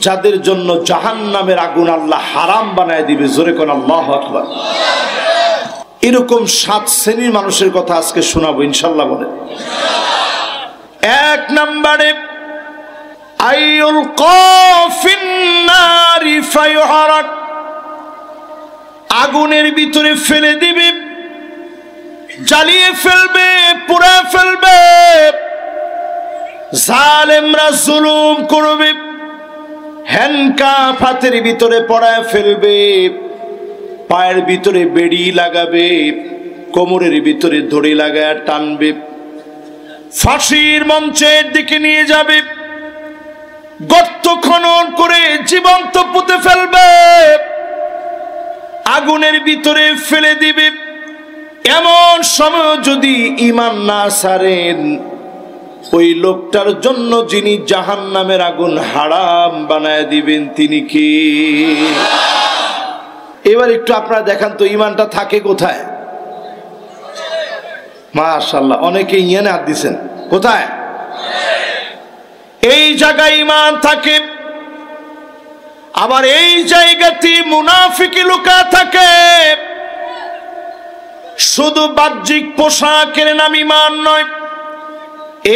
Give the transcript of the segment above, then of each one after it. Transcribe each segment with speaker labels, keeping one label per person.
Speaker 1: যাদের জন্য জাহান্নামের আগুন আল্লাহ হারাম বানায় দিবে। জোরে কোন আল্লাহু আকবার। এরকম 7 শ্রেণীর মানুষের কথা আজকে শোনাবো ইনশাআল্লাহ। বলে 1 নম্বরে আইউল কাফিন নারি ফায়ুহারাক, আগুনের ভিতরে ফেলে দিবে, জ্বালিয়ে ফেলবে, পুড়ে ফেলবে। জালেমরা জুলুম করবে, হ্যান্ডকাফ হাতের ভিতরে পড়ায় ফেলবে, পায়ের ভিতরে বেড়ি লাগাবে, কোমরের ভিতরে দড়ি লাগায় টানবে, ফাঁসির মঞ্চের দিকে নিয়ে যাবে, গর্ত খনন করে জীবন্ত পুঁতে ফেলবে, আগুনের ভিতরে ফেলে দিবে। এমন সময় যদি ঈমান না ছাড়েন, ওই লোকটার জন্য যিনি জাহান্নামের আগুন হারাম বানায় দিবেন তিনি কি? এবার একটু আপনারা দেখান তো ঈমানটা থাকে কোথায়? মাশাআল্লাহ, অনেকে ইয়ানে হাত দিছেন। কোথায়? এই জায়গায় ঈমান থাকে। আবার এই জায়গাতে মুনাফিকি লুকা থাকে। শুধু বাহ্যিক পোশাকের নাম ঈমান নয়,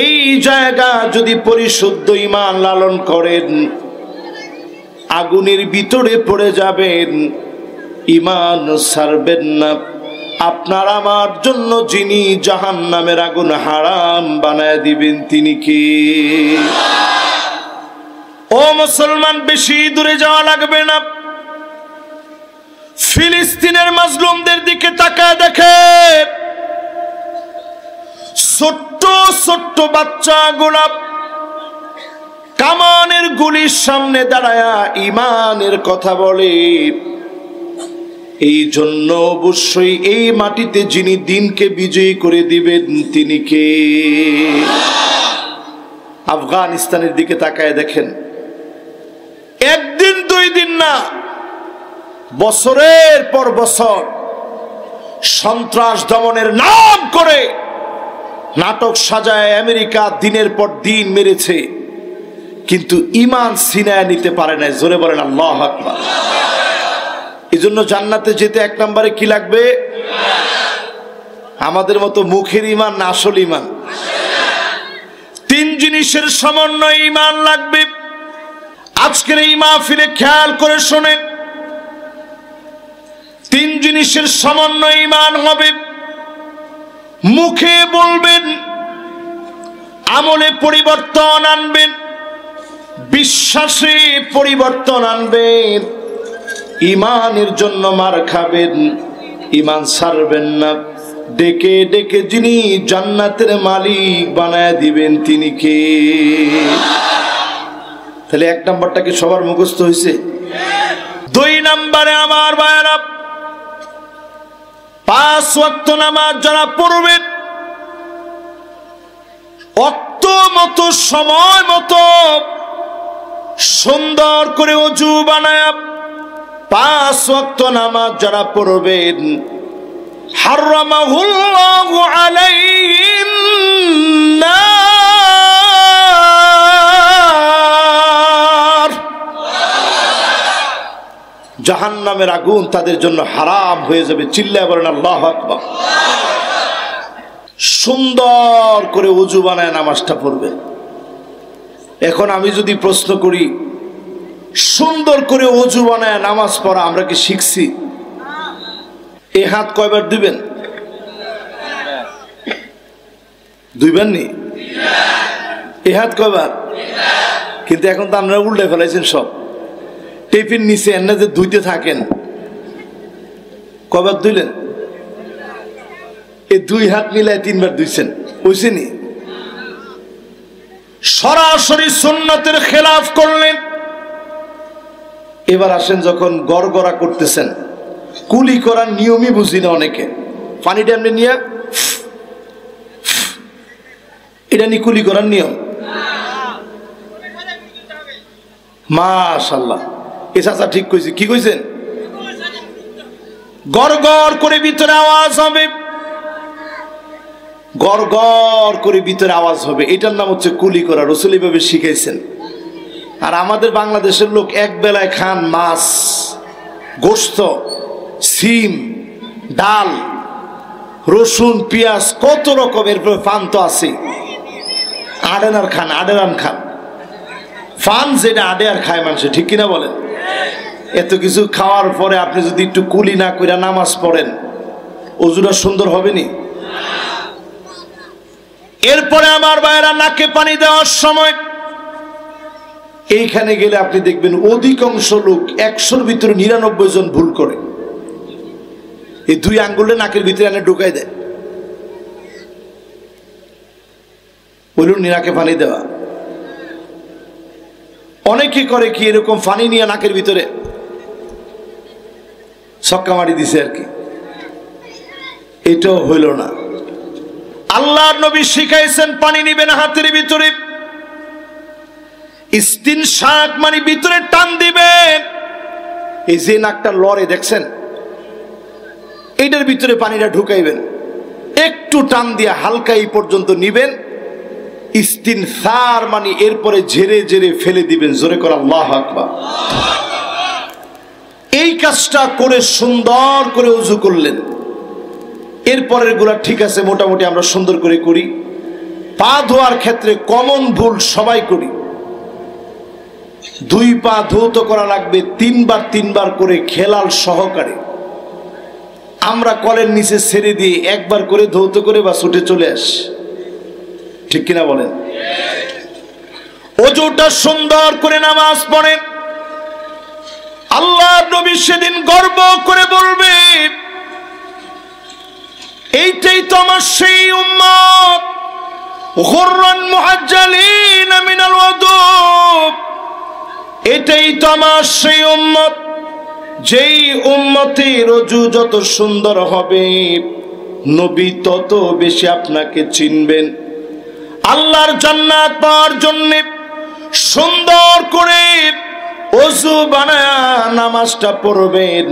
Speaker 1: এই জায়গা যদি পরিশুদ্ধ ঈমান লালন করেন, আগুনের ভিতরে পড়ে যাবেন, ঈমান ছাড়বেন না। আপনার আমার জন্য যিনি জাহান্নামের আগুন হারাম বানায় দিবেন তিনি কি? ও মুসলমান, বেশি দূরে যাওয়া লাগবে না। ফিলিস্তিনের মাজলুমদের দিকে তাকায় দেখে, ছোট্ট ছোট্ট বাচ্চা গোলাপ কামানের গুলির সামনে দাঁড়ায়া ঈমানের কথা বলে। এই জন্য অবশ্যই এই মাটিতে যিনি দিনকে বিজয়ী করে দিবেন তিনি কে? আফগানিস্তানের দিকে তাকায় দেখেন, একদিন 2 দিন না, বছরের পর বছর সন্ত্রাস দমনের নাম করে নাটক সাজায় আমেরিকা দিনের পর দিন মেরেছে, কিন্তু ঈমান ছিনায় নিতে পারে না। জোরে বলেন আল্লাহু আকবার। এই জন্য জান্নাতে যেতে 1 নম্বরে কি লাগবে? আমাদের মতো মুখের ঈমান না, আসল ঈমান। 3 জিনিসের সমন্বয় ঈমান লাগবে। আজকের এই মাহফিলে খেয়াল করে শোনেন, 3 জিনিসের সমন্বয় ঈমান হবে। মুখে বলবেন, আমলে পরিবর্তন আনবেন, বিশ্বাসে পরিবর্তন আনবেন, ঈমানের জন্য মার খাবেন, ঈমান ছাড়বেন না। ডেকে ডেকে যিনি জান্নাতের মালিক বানায় দিবেন তিনি কে? তাহলে 1 নম্বরটা কি সবার মুখস্থ হয়েছে? 2 নম্বরে আমার ভাইরা, 5 ওয়াক্ত নামাজ যারা পড়বেন, অক্ত মতো সময় মতো সুন্দর করে ওযু বানায়া 5 ওয়াক্ত নামাজ যারা পড়বেন, হারামাহুল্লাহু আলাইহিন নার, জাহান্নামের আগুন তাদের জন্য হারাম হয়ে যাবে। চিল্লায় বলেন আল্লাহু আকবার। সুন্দর করে ওযু বানায় নামাজটা পড়বে। এখন আমি যদি প্রশ্ন করি, সুন্দর করে ওযু বানায় নামাজ পড়া আমরা কি শিখছি? এই হাত কয়বার দিবেন? 2 বার নি? এই হাত কয়বার? কিন্তু এখন তো আপনারা উল্টে ফেলাইছেন সব। টেপের নিচে এনে যে ধুইতে থাকেন, কয়বার ধুইলেন? এই 2 হাত মিলায় 3 বার ধুইছেন, বুঝছেনি? সরাসরি সুন্নতের খেলাফ করলেন। এবার আসেন, যখন গড়গড়া করতেছেন, কুলি করার নিয়মই বুঝি না অনেকে। পানিটা এমনি নিয়ে, এটা নি কুলি করার নিয়ম? মাশাআল্লাহ, এ চাচা ঠিক কইছে। কি কইছেন? গড় গড় করে ভিতরে আওয়াজ হবে, গড় গড় করে ভিতরে আওয়াজ হবে, এটার নাম হচ্ছে কুলি করা। রাসূল এইভাবে শিখাইছেন। আর আমাদের বাংলাদেশের লোক এক বেলায় খান মাছ, গোশত, সিম, ডাল, রসুন, পেঁয়াজ, কত রকমের ফান তো আছে। আডেনার খান, আডেরান খান, ফান যেটা আডে আর খায় মানুষ, ঠিক কিনা বলেন? এত কিছু খাওয়ার পরে আপনি যদি একটু কুলি না কইরা নামাজ পড়েন, অজুটা সুন্দর হবে নি? এরপরে আমার ভাইয়েরা, নাকে পানি দেওয়ার সময় এইখানে গেলে আপনি দেখবেন অধিকাংশ লোক 100-র ভিতরে 99 জন ভুল করে। এই 2 আঙ্গুলে নাকের ভিতরে এনে ঢুকাই দেয়, বলুন নাকে পানি দেওয়া। অনেকে করে কি এরকম পানি নিয়ে নাকের ভিতরে ছক্কা মারি দিছে আর কি, এটাও হইল না। আল্লাহর নবী শিখাইছেন পানি নিবেন হাতের ভিতরে, ইস্তিনশাক মানে ভিতরে টান দিবেন। এই যে নাকটা লড়ে দেখছেন, এইটার ভিতরে পানিটা ঢুকাইবেন, একটু টান দিয়ে হালকা এই পর্যন্ত নিবেন। ইস্তিনসার মানে এরপরে ঝেড়ে ঝেড়ে ফেলে দিবেন। জোরে করে আল্লাহু আকবার। এই কাজটা করে সুন্দর করে ওযু করলেন। এরপরের গুলা ঠিক আছে, মোটামুটি আমরা সুন্দর করে করি। পা ধোয়ার ক্ষেত্রে কমন ভুল সবাই করি, 2 পা ধৌত করা লাগবে 3 বার করে খেলাল সহকারে। আমরা কলের নিচে ছেড়ে দিয়ে একবার করে ধৌত করে বা ছুটে চলে আসি, ঠিক কিনা বলেন? ওযুটা সুন্দর করে নামাজ পড়েন। আল্লাহর নবী সেদিন গর্ব করে বলবে, এইটাই তো আমার সেই উম্মত, গুররান মুহাজ্জালিন মিনাল ওযু। এটাই তো আমার সেই উম্মত, যেই উম্মতের ওযু যত সুন্দর হবে নবী তত বেশি আপনাকে চিনবেন। আল্লাহর জান্নাত পাওয়ার জন্য সুন্দর করে ওযু বানায়া নামাজটা পড়বেন।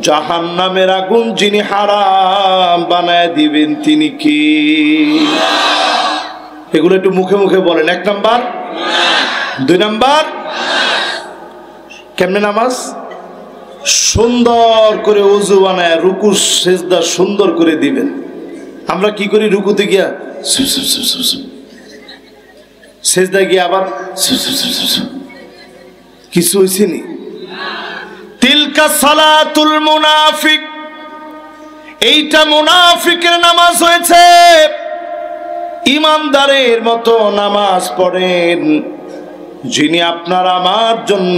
Speaker 1: জাহান্নামের আগুন যিনি হারাম বানায় দিবেন তিনি কি? এগুলো একটু মুখে মুখে বলেন। 1 নাম্বার, 2 নাম্বার, কেমনে নামাজ? সুন্দর করে ওযু বানায় রুকু সিজদা সুন্দর করে দিবেন। আমরা কি করি? রুকুতে গিয়া সিজদায় গিয়া আবার কিছু হইছে নি? তিলকা সালাতুল মুনাফিক, এইটা মুনাফিকের নামাজ হয়েছে। ইমানদারের মতো নামাজ পড়েন যিনি আপনার আমার জন্য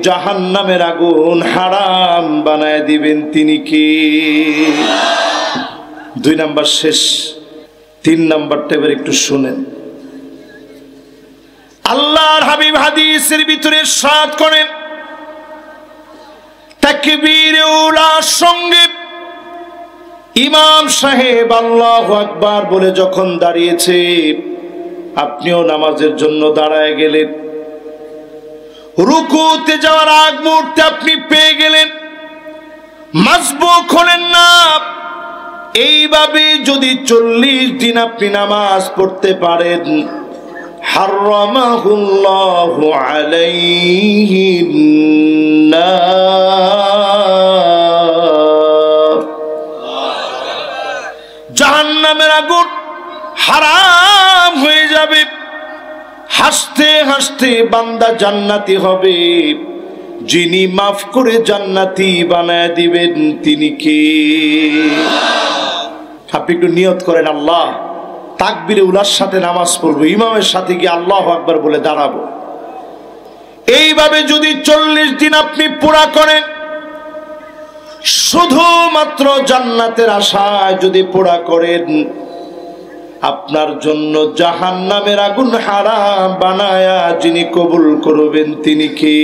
Speaker 1: জাহান্নামের আগুন হারাম বানায় দিবেন তিনি কি? 2 নাম্বার শেষ, 3 নাম্বারটা এবার একটু শুনেন। আল্লাহর হাবিব হাদিসের ভিতরে ইরশাদ করেন, তাকবীরে উলার সঙ্গে ইমাম সাহেব আল্লাহু আকবার বলে যখন দাঁড়িয়েছে, আপনিও নামাজের জন্য দাঁড়ায় গেলেন। রুকুতে যাওয়ার আগ মুহূর্তে আপনি পেয়ে গেলেন, মাসবুক হলেন না। এইভাবে যদি 40 দিন আপনি নামাজ পড়তে পারেন, হারামাহুল্লাহু আলাইহিন নার, জাহান্নামের আগুন হারাম হয়ে যাবে। হাসতে হাসতে বান্দা জান্নাতি হবে। যিনি মাফ করে জান্নাতি বানায় দিবেন তিনি কে? আপনি একটু নিয়ত করেন, আল্লাহ তাকবীরে উলার সাথে নামাজ পড়বো, ইমামের সাথে গিয়ে আল্লাহু আকবার বলে দাঁড়াবো। এইভাবে যদি 40 দিন আপনি পুরা করেন, শুধুমাত্র জান্নাতের আশায় যদি পুরা করেন, আপনার জন্য জাহান্নামের আগুন হারাম বানায়া যিনি কবুল করবেন তিনি কে?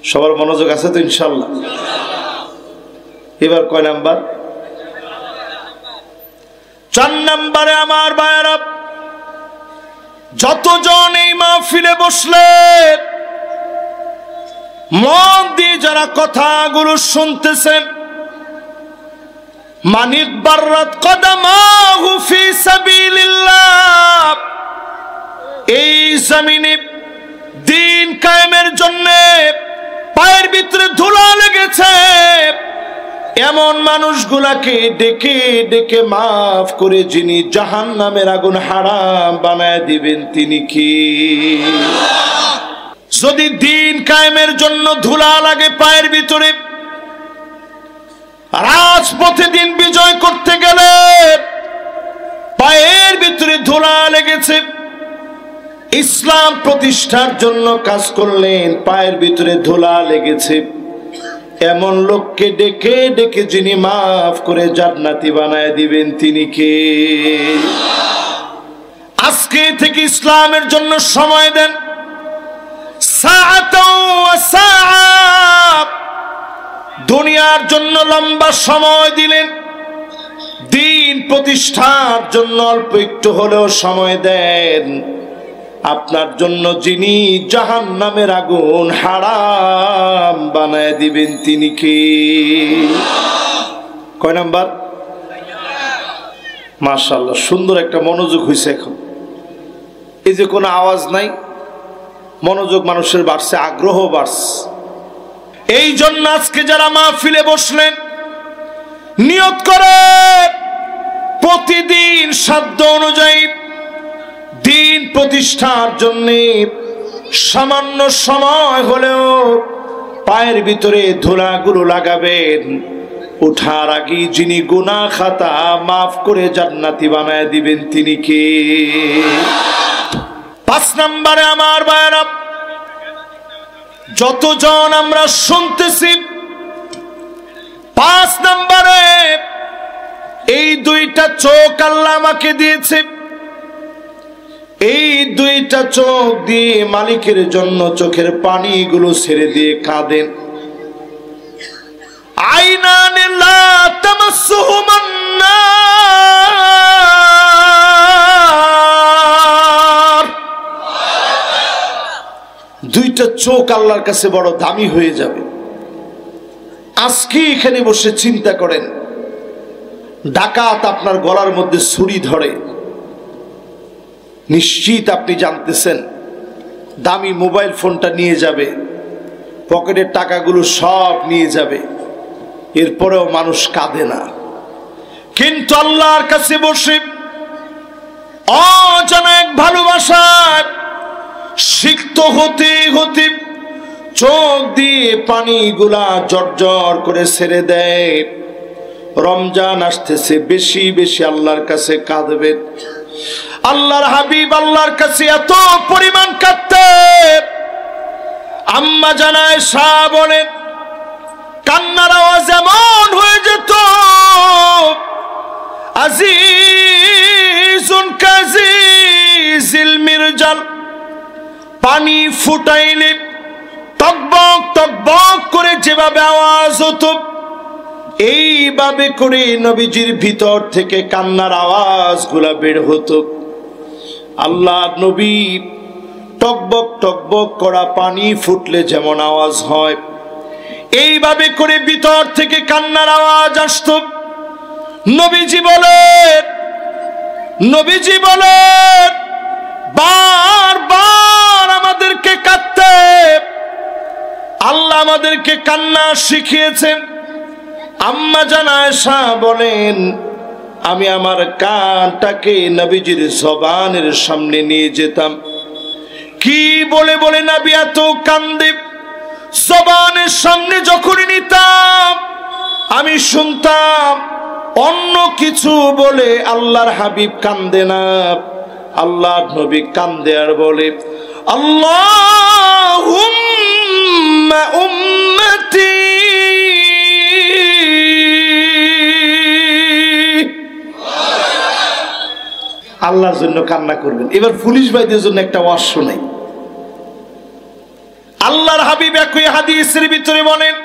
Speaker 1: সবার মনোযোগ আছে তো ইনশাআল্লাহ? এবার কয় নাম্বার? 4 নাম্বারে আমার ভাইয়েরা, যতজন এই মাহফিলে বসলেন, মন দিয়ে যারা কথাগুলো শুনতেছেন, মানিক বাররাত কদামাহু ফি সাবিলিল্লাহ, এই জমিনে দিন কায়েমের জন্য পায়ের ভিতরে ধুলা লেগেছে এমন মানুষগুলাকে ডেকে ডেকে মাফ করে যিনি জাহান্নামের আগুন হারাম বানায় দিবেন তিনি কি? যদি দিন কায়েমের জন্য ধুলা লাগে পায়ের ভিতরে, রাজপথে দিন বিজয় করতে গেলে পায়ের ভিতরে ধুলা লেগেছে, ইসলাম প্রতিষ্ঠার জন্য কাজ করলেন পায়ের ভিতরে ধুলা লেগেছে, এমন লোককে ডেকে ডেকে যিনি মাফ করে জান্নাতি বানায় দিবেন তিনি কে? আজকে থেকে ইসলামের জন্য সময় দেন, দুনিয়ার জন্য লম্বা সময় দিলেন, দিন প্রতিষ্ঠার জন্য অল্প একটু হলেও সময় দেন, আপনার জন্য যিনি জাহান্নামের আগুন হারাম বানায় দিবেন তিনি কে? কয় নাম্বার? মাশাআল্লাহ, সুন্দর একটা মনোযোগ হয়েছে। এখন এই যে কোনো আওয়াজ নাই, মনোযোগ মানুষের বাড়ছে, আগ্রহ বাড়ছে। এই জন্য আজকে যারা মাহফিলে বসলেন নিয়ত করে প্রতিদিন সাধ্য অনুযায়ী দিন প্রতিষ্ঠার জন্য সামান্য সময় হলেও পায়ের ভিতরে ধুলাগুলো লাগাবেন। ওঠার আগে যিনি গুনাহ খাতা মাফ করে জান্নাতি বানায় দিবেন তিনি কে? 5 নম্বরে আমার ভাইরা, যতজন আমরা শুনতেছি 5 নম্বরে এই 2টা চোখ আল্লাহ আমাকে দিয়েছে, এই 2টা চোখ দিয়ে মালিকের জন্য চোখের পানিগুলো ছেড়ে দিয়ে কাঁদেন। আইনানে লা তামাসসুহুমান নার, 2টা চোখ আল্লাহর কাছে বড় দামি হয়ে যাবে। আজকে এখানে বসে চিন্তা করেন, ডাকাত আপনার গলার মধ্যে ছুরি ধরে, নিশ্চিত আপনি জানতেছেন দামি মোবাইল ফোনটা নিয়ে যাবে, পকেটের টাকাগুলো সব নিয়ে যাবে, এরপরেও মানুষ কাঁদে না। কিন্তু আল্লাহর কাছে বসে অজানা এক ভালোবাসায় সিক্ত হতে হতে চোখ দিয়ে পানিগুলা জর্জর করে ছেড়ে দেয়। রমজান আসতেছে, বেশি বেশি আল্লাহর কাছে কাঁদবেন। আল্লাহর হাবিব আল্লাহর কাছে এত পরিমাণ কাঁদতে, আম্মা জানায় শাহ বলেন কান্নার আওয়াজ এমন হয়ে যেত, আজিজুন কাজিজিল মিরজাল, পানি ফুটাইলে টকবক টকবক করে যেভাবে আওয়াজ হতো, এইভাবে করে নবীজির ভিতর থেকে কান্নার আওয়াজগুলা বের হতো। আল্লাহ নবী টকবক টকবক করা পানি ফুটলে যেমন আওয়াজ হয়, এইভাবে করে ভিতর থেকে কান্নার আওয়াজ আসতো। নবীজি বলেন বারবার আমাদেরকে কাঁদতে আল্লাহ আমাদেরকে কান্না শিখিয়েছেন। আম্মা জান আয়েশা বলেন আমি আমার কানটাকে নবীজির জবানের সামনে নিয়ে যেতাম, কি বলে বলে নবী এত কান্দে, জবানের সামনে যখন নিতাম আমি শুনতাম অন্য কিছু বলে আল্লাহর হাবিব কান্দে না, আল্লাহর নবী কান্দে আর বলে আল্লাহুম্মা উম্মতি, আল্লাহর জন্য কান্না করবেন। এবার পুলিশ ভাইদের জন্য একটা ওয়াজ শোনাই। আল্লাহর হাবিব একই হাদিসের ভিতরে বলেন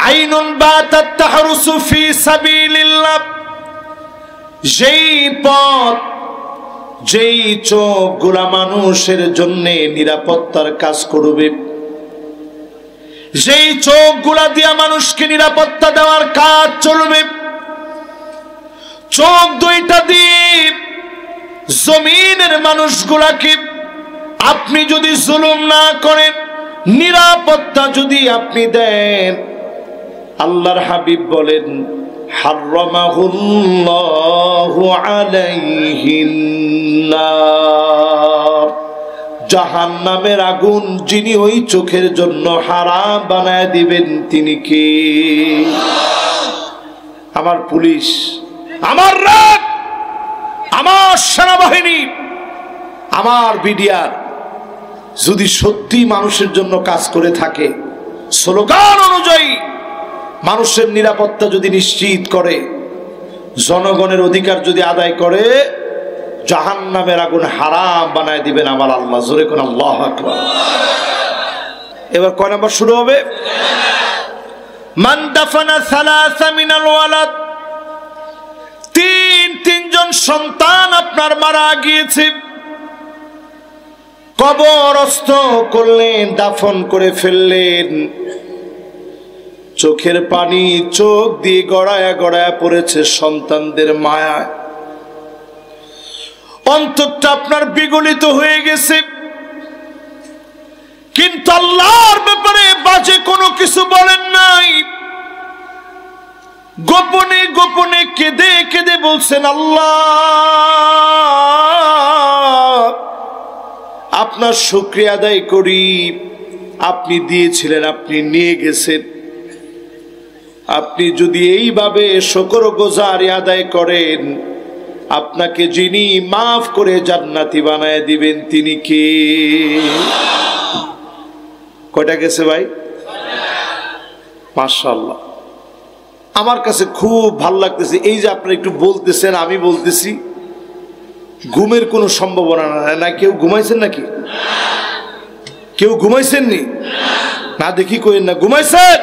Speaker 1: আইনুন বাতাত তাহরুসু ফি সাবিলিল্লাহ, যেই পথ যেই চোখগুলা মানুষের জন্য নিরাপত্তার কাজ করবে, যেই চোখগুলা দিয়া মানুষকে নিরাপত্তা দেওয়ার কাজ চলবে, চোখ 2টা দিয়ে জমিনের মানুষগুলাকে আপনি যদি জুলুম না করেন, নিরাপত্তা যদি আপনি দেন, আল্লাহর হাবিব বলেন হারামাহুল্লাহু আলাইহিন নার, জাহান্নামের আগুন যিনি ওই চোখের জন্য হারাম বানায় দিবেন তিনি কে? আমার পুলিশ, আমার র্যাব, আমার সেনাবাহিনী, আমার বিডিআর যদি সত্যি মানুষের জন্য কাজ করে থাকে, স্লোগান অনুযায়ী মানুষের নিরাপত্তা যদি নিশ্চিত করে, জনগণের অধিকার যদি আদায় করে, জাহান্নামের আগুন হারাম বানায় দিবেন আমার আল্লাহ। জোরে কোন আল্লাহু আকবার। এবার কয় নাম্বার শুরু হবে? মান দাফানা সালাসা মিনাল ওয়ালাদ, তিনজন সন্তান আপনার মারা গিয়েছে, কবরস্থ করলেন, দাফন করে ফেললেন, চোখের পানি চোখ দিয়ে গড়ায়া গড়ায়া পড়েছে সন্তানদের মায়ায়, অন্তরটা আপনার বিগলিত হয়ে গেছে, কিন্তু আল্লাহর ব্যাপারে বাজে কোনো কিছু বলেন নাই, গোপনে গোপনে কেঁদে কেঁদে বলছেন আল্লাহ আপনার শুকরিয়া আদায় করি, আপনি দিয়েছিলেন, আপনি নিয়ে গেছেন, আপনি যদি এইভাবে শুকরগুজারি আদায় করেন, আপনাকে যিনি মাফ করে জান্নাতি বানায় দিবেন তিনি কে? কয়টা গেছে ভাই? মাশাআল্লাহ। আমার কাছে খুব ভালো লাগতেছে এই যে আপনারা একটু বলতেছেন, আমি বলতেছি, ঘুমের কোনো সম্ভাবনা না। কেউ ঘুমাইছেন নাকি? কেউ ঘুমাইছেননি? না দেখি কইেন না ঘুমাইছেন।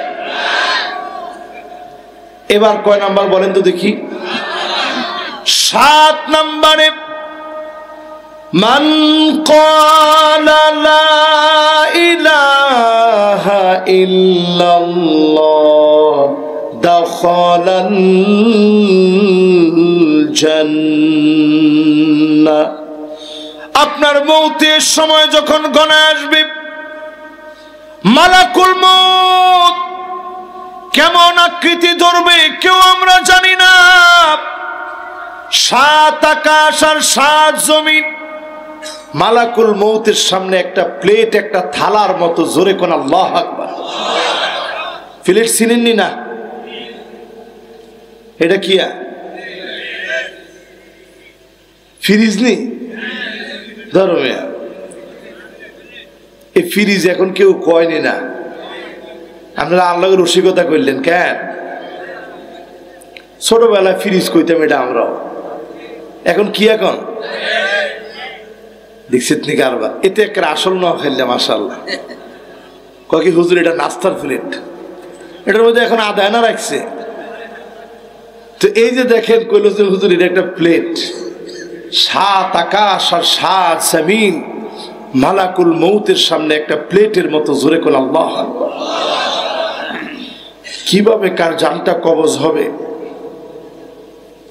Speaker 1: এবার কয় নাম্বার বলেন তো দেখি? 7 নম্বরে মান ক্বালা লা ইলাহা ইল্লাল্লাহ দাখালাল জান্নাহ। আপনার মৌতের সময় যখন ঘনায় আসবে, মালাকুল মউত কেমন আকৃতি ধরবে কেউ আমরা জানি না, 7 আকাশ আর 7 জমিন মালাকুল মউতের সামনে একটা প্লেট, একটা থালার মতো। জোরে কোন আল্লাহু আকবার। প্লেট চিনেননি না? এটা কি? ফ্রিজ নি? ধরো মিয়া, এই ফ্রিজ এখন কেউ কয়নি না। আপনারা আল্লাহর রসিকতা করলেন কেন? ছোটবেলায় ফ্রিজ কইতাম এটা আমরাও, এখন কি? এখন দেখছেন নি কারবার? এতে একটা আসল ন খেললে মাশাআল্লাহ। কয়েক হুজুর এটা নাস্তার প্লেট, এটার মধ্যে এখন আদা আনা রাখছে। তো এই যে দেখেন কইল যে হুজুর এটা একটা প্লেট, 7 আকাশ আর 7 জমিন মালাকুল মউতের সামনে একটা প্লেটের মতো। জোরে কোন আল্লাহু আকবার। কিভাবে কার জানটা কবজ হবে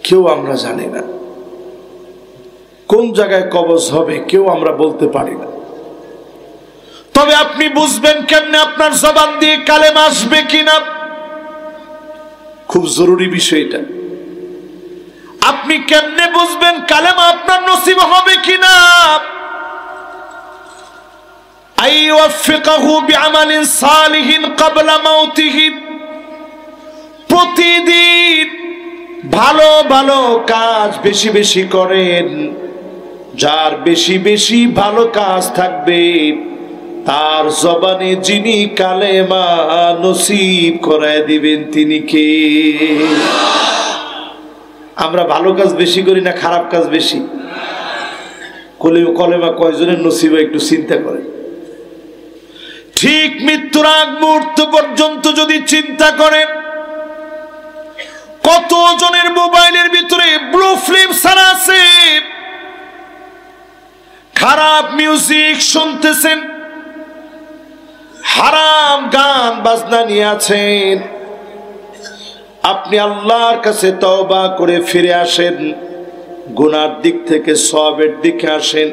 Speaker 1: কেউ আমরা জানি না, কোন জায়গায় কবজ হবে কেউ আমরা বলতে পারি না। তবে আপনি বুঝবেন কেমনে আপনার জবান দিয়ে কালেমা আসবে কিনা, খুব জরুরি বিষয় এটা। আপনি কেমনে বুঝবেন কালেমা আপনার নসিব হবে কিনা? আইওয়াফিকাহু বিআমালিন সালিহিন ক্বাবলা মাউতিহি, প্রতিদিন ভালো ভালো কাজ বেশি বেশি করেন। যার বেশি বেশি ভালো কাজ থাকবে তার জবানে যিনি কালেমা নসিব করায় দিবেন তিনি কে? আমরা ভালো কাজ বেশি করি না খারাপ কাজ বেশি? কলেমা কয়জনের নসিব একটু চিন্তা করেন। ঠিক মৃত্যুর আগ মুহূর্ত পর্যন্ত যদি চিন্তা করেন, কত জনের মোবাইলের ভিতরে ব্লু ফিল্ম ছাড়া আছে, খারাপ মিউজিক শুনতেছেন, হারাম গান বাজনা নিয়ে আছেন। আপনি আল্লাহর কাছে তওবা করে ফিরে আসেন, গুনার দিক থেকে সওয়াবের দিকে আসেন।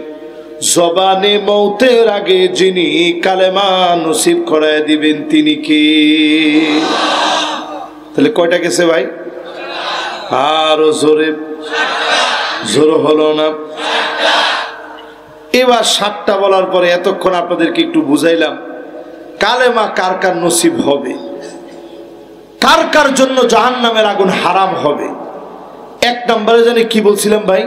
Speaker 1: জবানে মৌতের আগে যিনি কালেমা নসিব করায় দিবেন তিনি কি? তাহলে কয়টা গেছে ভাই? আরো জোরে, জোর হলো না। এবার 7টা বলার পরে এতক্ষণ আপনাদেরকে একটু বুঝাইলাম কালেমা কার কার নসিব হবে, কার কার জন্য জাহান্নামের আগুন হারাম হবে। 1 নম্বরে জানি কি বলছিলাম ভাই?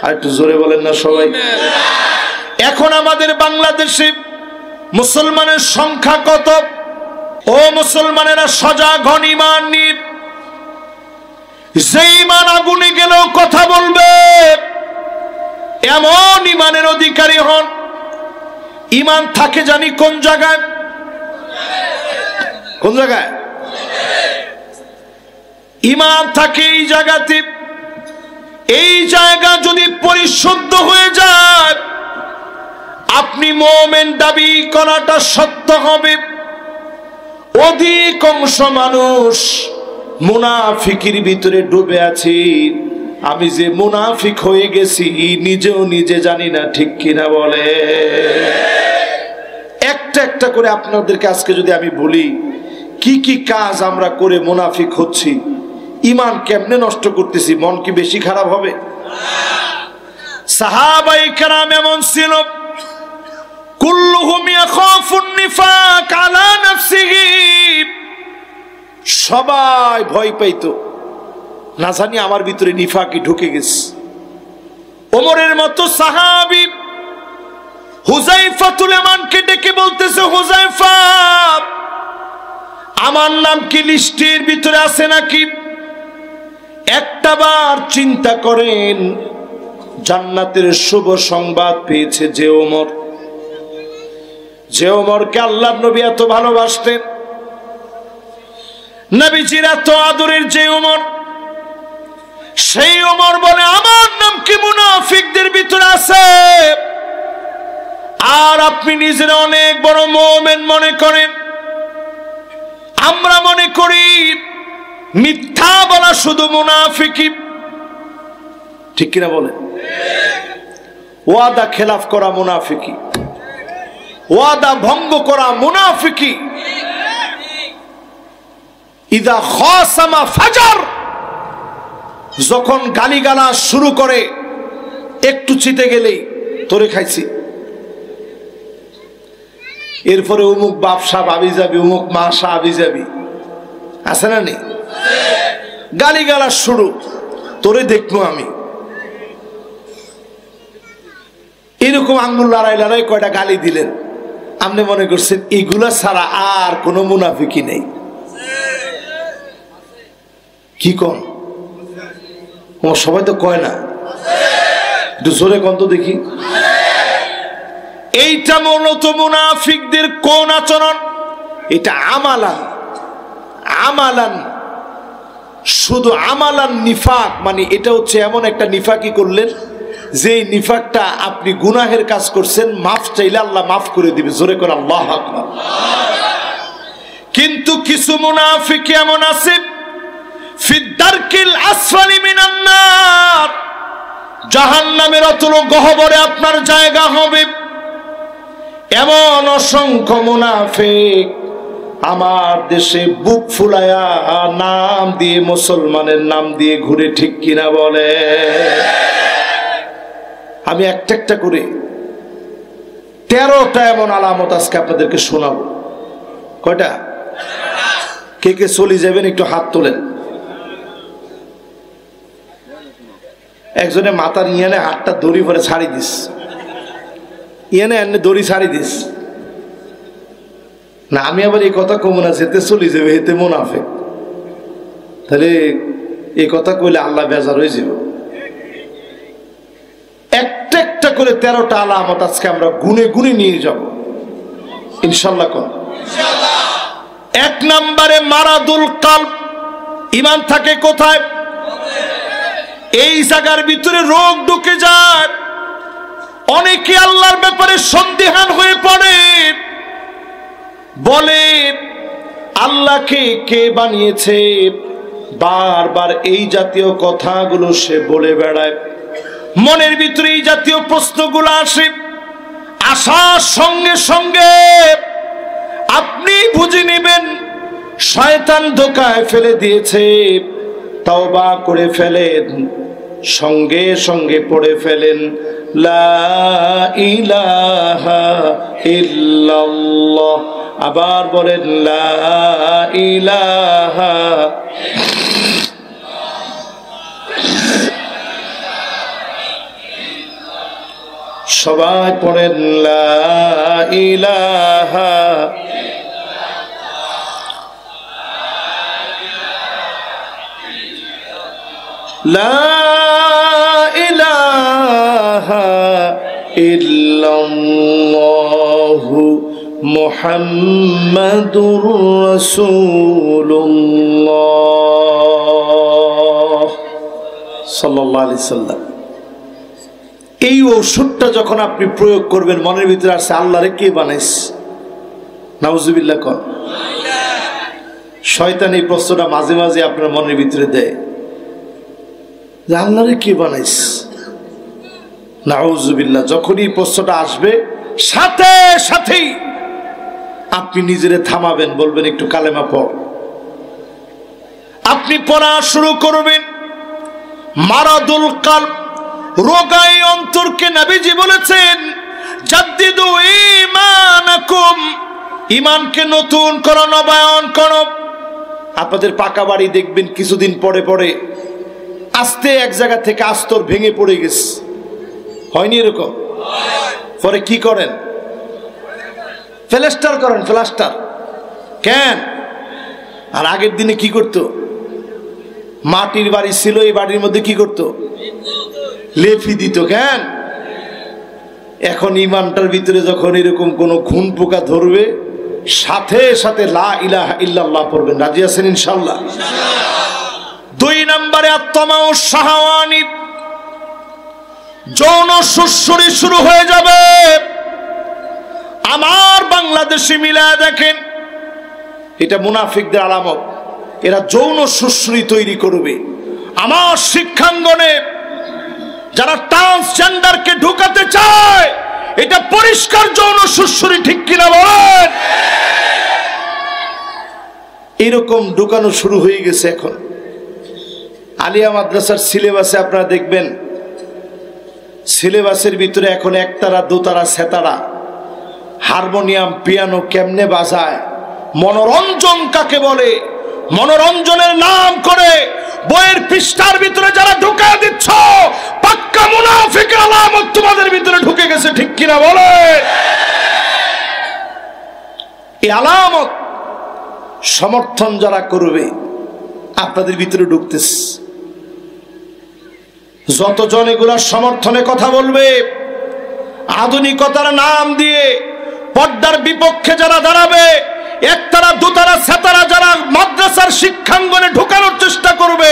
Speaker 1: আর একটু জোরে বলেন না সবাই। এখন আমাদের বাংলাদেশে মুসলমানের সংখ্যা কত? ও মুসলমানেরা সজাগ হন, ঈমান নিয়ে। যে ঈমান আগুনে গেলেও কথা বলবে এমন ঈমানের অধিকারী হন। ঈমান থাকে জানি কোন জায়গায়? কোন জায়গায়? ঈমান থাকে এই জায়গাতে। এই জায়গা যদি পরিশুদ্ধ হয়ে যায় আপনি মুমিন দাবি করাটা সত্য হবে। অধিকাংশ মানুষ মুনাফিকের ভিতরে ডুবে আছে। আমি যে মুনাফিক হয়ে গেছি নিজেও নিজে জানি না, ঠিক কিনা বলে? একটা একটা করে আপনাদেরকে আজকে যদি আমি বলি কি কি কাজ আমরা করে মুনাফিক হচ্ছি, ঈমান কেমনে নষ্ট করতেছি, মন কি বেশি খারাপ হবে? সাহাবায়ে কেরাম এমন ছিল, কুল্লুহুম ইয়াখাফুন নিফাক আলা নাফসিহি, সবাই ভয় পাইতো না জানি আমার ভিতরে নিফাকি ঢুকে গেছে। ওমরের মতো সাহাবী হুযায়ফাতুল ইয়ামানকে ডেকে বলতেছে, হুযায়ফা আমার নাম কি লিস্টের ভিতরে আছে নাকি? একটাবার চিন্তা করেন, জান্নাতের শুভ সংবাদ পেয়েছে যে ওমর, যে ওমরকে আল্লাহর নবী এত ভালোবাসতেন, নবীজির এত আদরের যে ওমর, সেই ওমর বলে আমার নাম কি মুনাফিকদের ভিতরে আছে? আর আপনি নিজের অনেক বড় মুমিন মনে করেন। আমরা মনে করি মিথ্যা বলা শুধু মুনাফিকি, ঠিক কিনা বলেন? ওয়াদা খেলাফ করা মুনাফিকি, ওয়াদা ভঙ্গ করা মুনাফিকি। ইদা খাসামা ফাজার, যখন গালিগালাজ শুরু করে একটু চিতে গেলেই তোরে খাইছি, এরপরে অমুক বাপসা ভাবি যাবি, অমুক মাসা আবি যাবি, আছে না নেই? গালিগালাজ শুরু, তোরে দেখবো আমি। এরকম আঙ্গুল লড়াই লড়াই কয়টা গালি দিলেন, আপনি মনে করছেন এগুলা ছাড়া আর কোনো মুনাফিকি নেই? কি কম? সবাই তো কয় না, একটু জোরে কন তো দেখি। এইটা মূলত মুনাফিকদের কোন আচরণ? এটা আমালান, আমালান, শুধু আমালান নিফাক, মানে এটা হচ্ছে এমন একটা নিফাকি করলেন যে নিফাকটা আপনি গুনাহের কাজ করছেন, মাফ চাইলে আল্লাহ মাফ করে দিবে। জোরে করে আল্লাহু আকবার। কিন্তু কিছু মুনাফিক এমন আছে ফিদ্দারকিল আসফালি মিনান নার, জাহান্নামের অতল গহ্বরে আপনার জায়গা হবে। এমন অসংখ্য মুনাফিক আমার দেশে বুক ফুলায়া নাম দিয়ে, মুসলমানের নাম দিয়ে ঘুরে, ঠিক কিনা বলে? আমি একটা একটা করে 13টা এমন আলামত আজকে আপনাদেরকে শোনাবো। কয়টা? কে কে চলে যাবেন একটু হাত তোলেন। একজনে মাথার ইয়ানে হাতটা দড়ি ভরে ছাড়ি দিস, ইয়ানে এনে দড়ি ছাড়ি দিস না। আমি আবার এই কথা কমু না, যেতে চলে যাবে, এতে মুনাফিক। তাহলে এই কথা কইলে আল্লাহ বেজার হয়ে যাবে। একটা একটা করে 13টা আলামত আজকে আমরা গুনে গুনে নিয়ে যাব ইনশাল্লাহ। কোন? 1 নম্বরে মারাদুল কালব, ঈমান থাকে কোথায়? এই জায়গার ভিতরে রোগ ঢুকে যায়। অনেকে আল্লাহর ব্যাপারে সন্দেহান হয়ে পড়ে, বলে আল্লাহকে কে বানিয়েছে, বারবার এই জাতীয় কথাগুলো সে বলে বেড়ায়, মনের ভিতরে এই জাতীয় প্রশ্নগুলো আসে। আসার সঙ্গে সঙ্গে আপনি বুঝে নেবেন শয়তান ধোঁকায় ফেলে দিয়েছে। তওবা করে ফেলেন, সঙ্গে সঙ্গে পড়ে ফেলেন লা ইলাহা ইল্লাল্লাহ। আবার বলেন লা ইলাহা। সবাই পড়েন লা ইলাহা। লা ইলাহা ইল্লাল্লাহু মুহাম্মাদুর রাসূলুল্লাহ সাল্লাল্লাহু আলাইহি সাল্লাম। এই ওষুধটা যখন আপনি প্রয়োগ করবেন, মনের ভিতরে আসছে আল্লাহরে কে বানাইস? নাউজুবিল্লাহ কর। শয়তান এই প্রশ্নটা মাঝে মাঝে আপনার মনের ভিতরে দেয় যে আল্লাহরে কে বানাইস? নাউজুবিল্লাহ। যখন এই প্রশ্নটা আসবে সাথে সাথেই আপনি নিজেরে থামাবেন, বলবেন একটু কালেমা পড়। আপনি পড়া শুরু করবেন। মারাদুল কালব, রোগাই অন্তরকে নবীজি বলেছেন জাদ্দিদু ঈমানাকুম, ঈমানকে নতুন করো, নবায়ন করো। আপনাদের পাকা বাড়ি দেখবেন কিছুদিন পরে পরে আস্তে এক জায়গা থেকে আস্তর ভেঙে পড়ে গেছে, হয়নি এরকম? পরে কি করেন? প্লাস্টার করেন, প্লাস্টার। কেন? আর আগের দিনে কি করত? মাটির বাড়ি ছিল, এই বাড়ির মধ্যে কি করত? লেফি দিত। কেন? এখন ইমানটার ভিতরে যখন এরকম কোন ঘুন পোকা ধরবে, সাথে সাথে লা ইলাহা ইল্লাল্লাহ পড়বেন। রাজি আছেন ইনশাআল্লাহ? 2 নম্বরে আত্মাউ শাহওয়ানি, যৌন সুরসুরি শুরু হয়ে যাবে। আমার বাংলাদেশে মিলায় দেখেন, এটা মুনাফিকদের আলামত। এরা যৌন সুরসুরি তৈরি করবে। আমার শিক্ষাঙ্গনে যারা ট্রান্সজেন্ডারকে ঢুকাতে চায়, এটা পরিষ্কার যৌন সুরসুরি, ঠিক কিনা বলেন? এরকম ঢুকানো শুরু হয়ে গেছে এখন। আলিয়া মাদ্রাসার সিলেবাসে আপনারা দেখবেন, সিলেবাসের ভিতরে এখন একতারা, দোতারা, সেতারা, হারমোনিয়াম, পিয়ানো কেমনে বাজায়, মনোরঞ্জন কাকে বলে, মনোরঞ্জনের নাম করে বইয়ের পৃষ্ঠার ভিতরে যারা ঢুকে দিচ্ছ, পাক্কা মুনাফিকের আলামত তোমাদের ভিতরে ঢুকে গেছে, ঠিক কিনা বলে? এই আলামত সমর্থন যারা করবে আপনাদের ভিতরে ঢুকতেছে। যতজন এগুলা সমর্থনে কথা বলবে, আধুনিকতার নাম দিয়ে পর্দার বিপক্ষে যারা দাঁড়াবে, একতারা, দুতারা, সেতারা যারা মাদ্রাসার শিক্ষাঙ্গনে ঢোকানোর চেষ্টা করবে,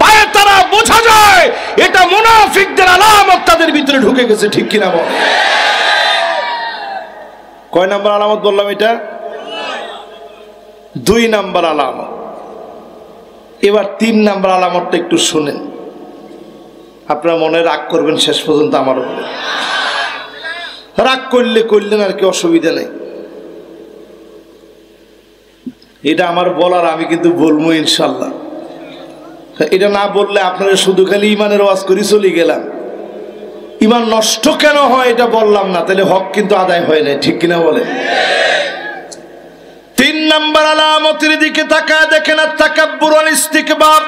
Speaker 1: পায়ে তারা বোঝা যায় এটা মুনাফিকদের আলামত তাদের ভিতরে ঢুকে গেছে, ঠিক কিনা বল? কয় নাম্বার আলামত বললাম? এটা 2 নাম্বার আলামত। এবার 3 নাম্বার আলামতটা একটু শুনেন। আপনারা মনে রাগ করবেন শেষ পর্যন্ত আমার উপরে। রাগ করলেন আর কি, অসুবিধা নেই। এটা আমার বলার, আমি কিন্তু বলবো ইনশাল্লাহ। এটা না বললে আপনারা শুধু খালি ইমানের ওয়াজ করে চলে গেলাম। ইমান নষ্ট কেন হয় এটা বললাম না, তাহলে হক কিন্তু আদায় হয় না, ঠিক কিনা বলে? 3 নাম্বার আলামতের দিকে তাকায় দেখেন, তাকাব্বুর ওয়াল ইস্তিকবার।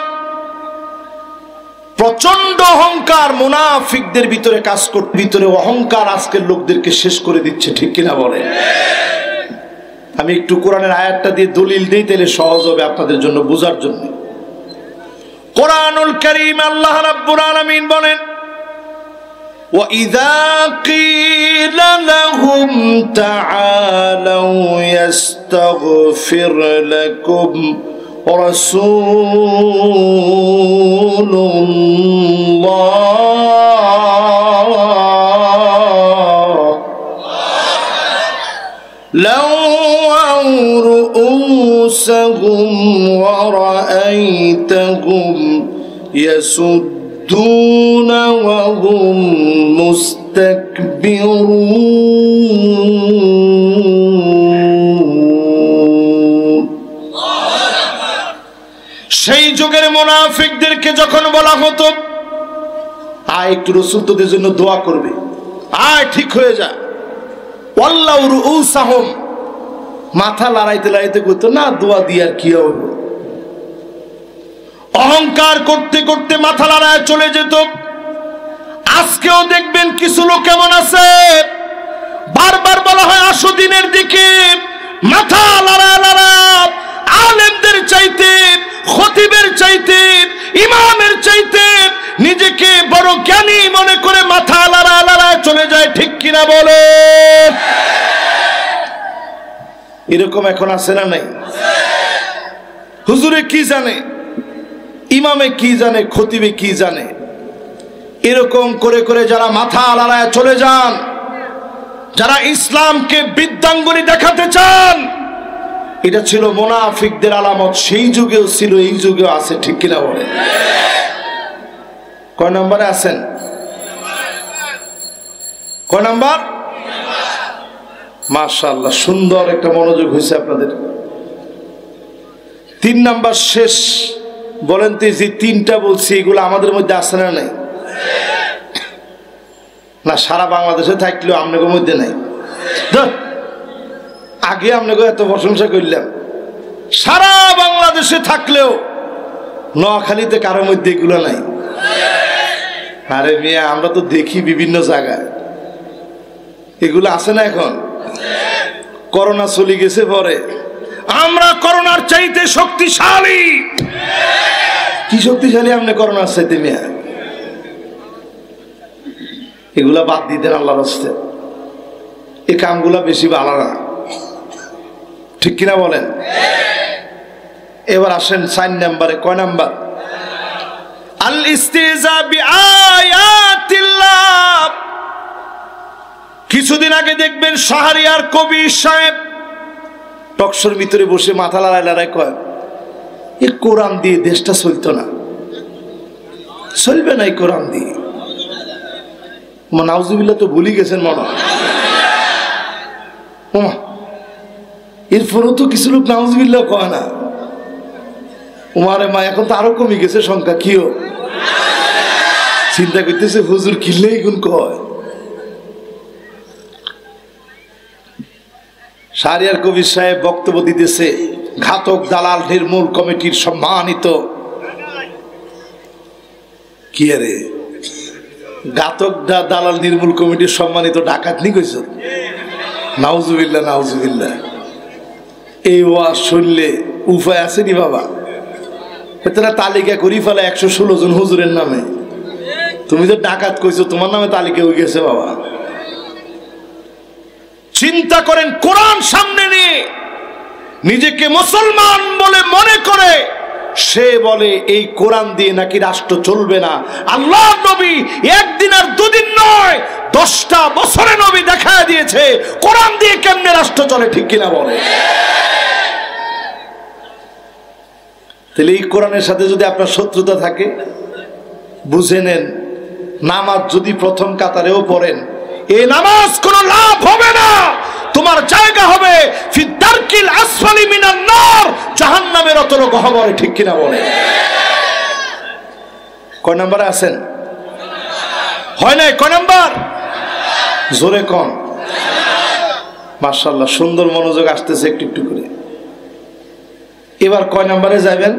Speaker 1: প্রচন্ড অহংকার মুনাফিকদের ভিতরে কাজ করতে, ভিতরে অহংকার আজকের লোকদেরকে শেষ করে দিচ্ছে, ঠিক কিনা বলে? আমি একটু কোরআনের আয়াতটা দিয়ে দলিল দিই, তাহলে সহজ হবে আপনাদের জন্য বোঝার জন্য। কোরআনুল কারীম আল্লাহ রাব্বুল আলামিন বলেন, وَإِذَا قِيلَ لَهُمْ تَعَالَوْا يَسْتَغْفِرْ لَكُمْ رَسُولُ اللَّهِ لَوَّوْا رُءُوسَهُمْ وَرَأَيْتَ رأيتهم يسدون وهم مستكبرون সেই যুগের মুনাফিকদেরকে যখন বলা হতো আয় একটু রাসূল তোদের জন্য দোয়া করবে, আয় ঠিক হয়ে যা, ওয়াল্লাউ রুউসাহুম, মাথা লড়াইতে লড়াইতে করতো না দোয়া দিয়ে আর কি হবে। অহংকার করতে করতে মাথা লড়ায় চলে যেত। আজকেও দেখবেন কিছু লোক কেমন আছে, বারবার বলা হয় আসো দিনের দিকে, মাথা লড়ায় লড়ায় আলেমদের চাইতে, খতিবের চাইতে, ইমামের চাইতে নিজেকে বড় জ্ঞানী মনে করে মাথা লড়ায় লড়ায় চলে যায়, ঠিক কিনা বলে? এরকম এখন আছে না নাই? হুজুরে কি জানে, ইমামে কি জানে, খতিবে কি জানে, এরকম করে করে যারা মাথা লড়ায় চলে যান, যারা ইসলামকে বৃদ্ধাঙ্গুলি দেখাতে চান, এটা ছিল মুনাফিকদের আলামত। সেই যুগেও ছিল, এই যুগেও আছে, ঠিক কিনা বলে? কয় নম্বরে আছেন? কয় নাম্বার? মাশাআল্লাহ, সুন্দর একটা মনোযোগ হয়েছে আপনাদের। 3 নাম্বার শেষ। বলেন তো যে 3টা বলছি এগুলো আমাদের মধ্যে আছে না নাই? না, সারা বাংলাদেশে থাকলেও আপনাদের মধ্যে নাই। আগে আপনাকে এত প্রশংসা করলাম, সারা বাংলাদেশে থাকলেও নোয়াখালীতে কারোর মধ্যে এগুলো নাই। আরে মিয়া, আমরা তো দেখি বিভিন্ন জায়গায় এগুলো আছে না। এখন করোনা চলে গেছে পরে আমরা করোনার চাইতে শক্তিশালী। কি শক্তিশালী আপনি করোনার চাইতে মিয়া? এগুলা বাদ দিতেন আল্লাহর রাস্তায়, এই কামগুলা বেশি ভালো না, ঠিক কিনা বলেন? এবার আসেন 4 নাম্বারে। কয় নাম্বার? আল ইস্তিজা বিআয়াতিল্লাহ। কিছুদিন আগে দেখবেন শাহরিয়ার কবি সাহেব টকশোর ভিতরে বসে মাথা লড়াই লড়াই কয়, এ কোরআন দিয়ে দেশটা চলতো না, চলবে না এই কোরআন দিয়ে। নাউজুবিল্লাহ তো ভুলি গেছেন মনে হয়। এরপরও তো কিছু লোক নাউজুবিল্লাহ কয় না। উমারে মা, এখন তো আরো কমে গেছে সংখ্যা। কিও চিন্তা করতেছে হুজুর কিনলেই গুণ কয়। শাহরিয়ার কবির সাহেব বক্তব্য দিতেছে, ঘাতক দালাল নির্মূল কমিটির সম্মানিত, কি রে ঘাতক দালাল নির্মূল কমিটির সম্মানিত ডাকাত নি কইছ? নাউজুবিল্লাহ, নাউজুবিল্লাহ। এই ওয়াজ শুনলে উপায় আছে নি বাবা? এতটা তালিকা করি ফেলা 116 জন হুজুরের নামে। তুমি তো ডাকাত কইছো, তোমার নামে তালিকা হয়ে গেছে বাবা। চিন্তা করেন, কোরআন সামনে নিয়ে নিজেকে মুসলমান বলে মনে করে সে বলে এই কোরআন দিয়ে নাকি রাষ্ট্র চলবে না। আল্লাহর নবী একদিন আর দুদিন নয়, 10টা বছরে নবী দেখায় দিয়েছে কোরআন দিয়ে কেমনে রাষ্ট্র চলে, ঠিক কিনা বলে? তাহলে এই কোরআনের সাথে যদি আপনার শত্রুতা থাকে, বুঝে নেন, নামাজ যদি প্রথম কাতারেও পড়েন, এই নামাজ কোনো লাভ হবে না। তোমার জায়গা হবে ফি দারকিল আসফালি মিনান নার, জাহান্নামের অতল গহ্বরে, ঠিক কিনা বলে? কয় নাম্বারে আছেন? হয় নাই? কয় নাম্বার? জোরে কোন? মাশাআল্লাহ, সুন্দর মনোযোগ আসতেছে একটু একটু করে। এবার কয় নাম্বারে যাবেন?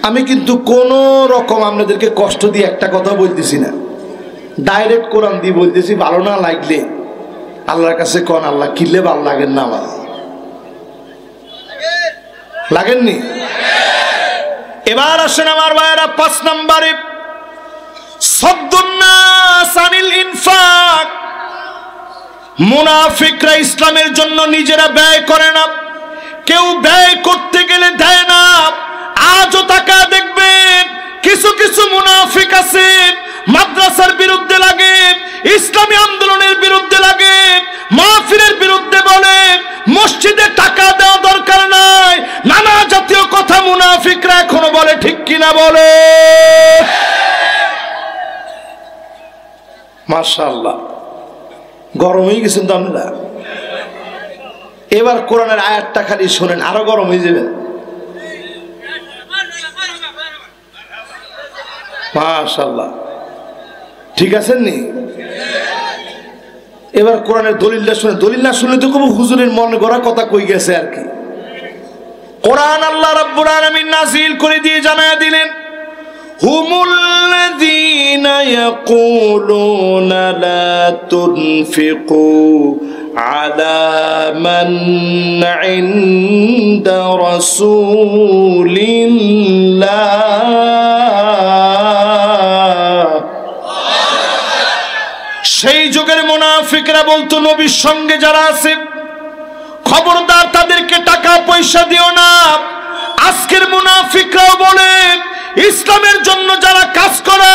Speaker 1: আমি কিন্তু কোন রকম আপনাদেরকে কষ্ট দিয়ে একটা কথা বলতেছি না, ডাইরেক্ট কোরআন দিয়ে বলতেছি। ভালো না লাগলে আল্লাহর কাছে কোন, আল্লাহ কিনলে ভালো লাগেন না আমার? লাগেননি? এবার আসেন আমার ভাইয়েরা 5 নম্বরে, সাদ্দুন্নাস আনিল ইনফাক। মুনাফিকরা ইসলামের জন্য নিজেরা ব্যয় করে না, কেউ ব্যয় করতে গেলে দেয় না। আজও তাকা দেখবেন কিছু কিছু মুনাফিক আছে, মাদ্রাসার বিরুদ্ধে লাগে, ইসলামী আন্দোলনের বিরুদ্ধে লাগে, মাহফিলের বিরুদ্ধে বলে, মসজিদে টাকা দেওয়া দরকার নাই, নানা জাতীয় কথা মুনাফিকরা এখনো কিনা বলে? মাশাআল্লাহ, গরম হয়ে গেছেন তো আমরা। এবার কোরআনের আয়াতটা খালি শোনেন, আরো গরম হয়ে যাবেন। মাশাআল্লাহ, ঠিক আছেন নি? এবার কোরআনের দলিলটা শুনে, দলিল না শুনলে তো কোনো হুজুরের মনে গড়া কথা কই গেছে আর কি। কোরআন আল্লাহ রাব্বুল আলামিন নাযিল করে দিয়ে জানায়া দিলেন, হুমুল্লাযীনা ইয়াকুলুনা লা তুনফিকু আলা মান ইনদা রাসূলিল্লাহ। সেই যুগের মুনাফিকরা বলতো, নবীর সঙ্গে যারা আছে খবরদার তাদেরকে টাকা পয়সা দিও না। আজকের মুনাফিকরাও বলে, ইসলামের জন্য যারা কাজ করে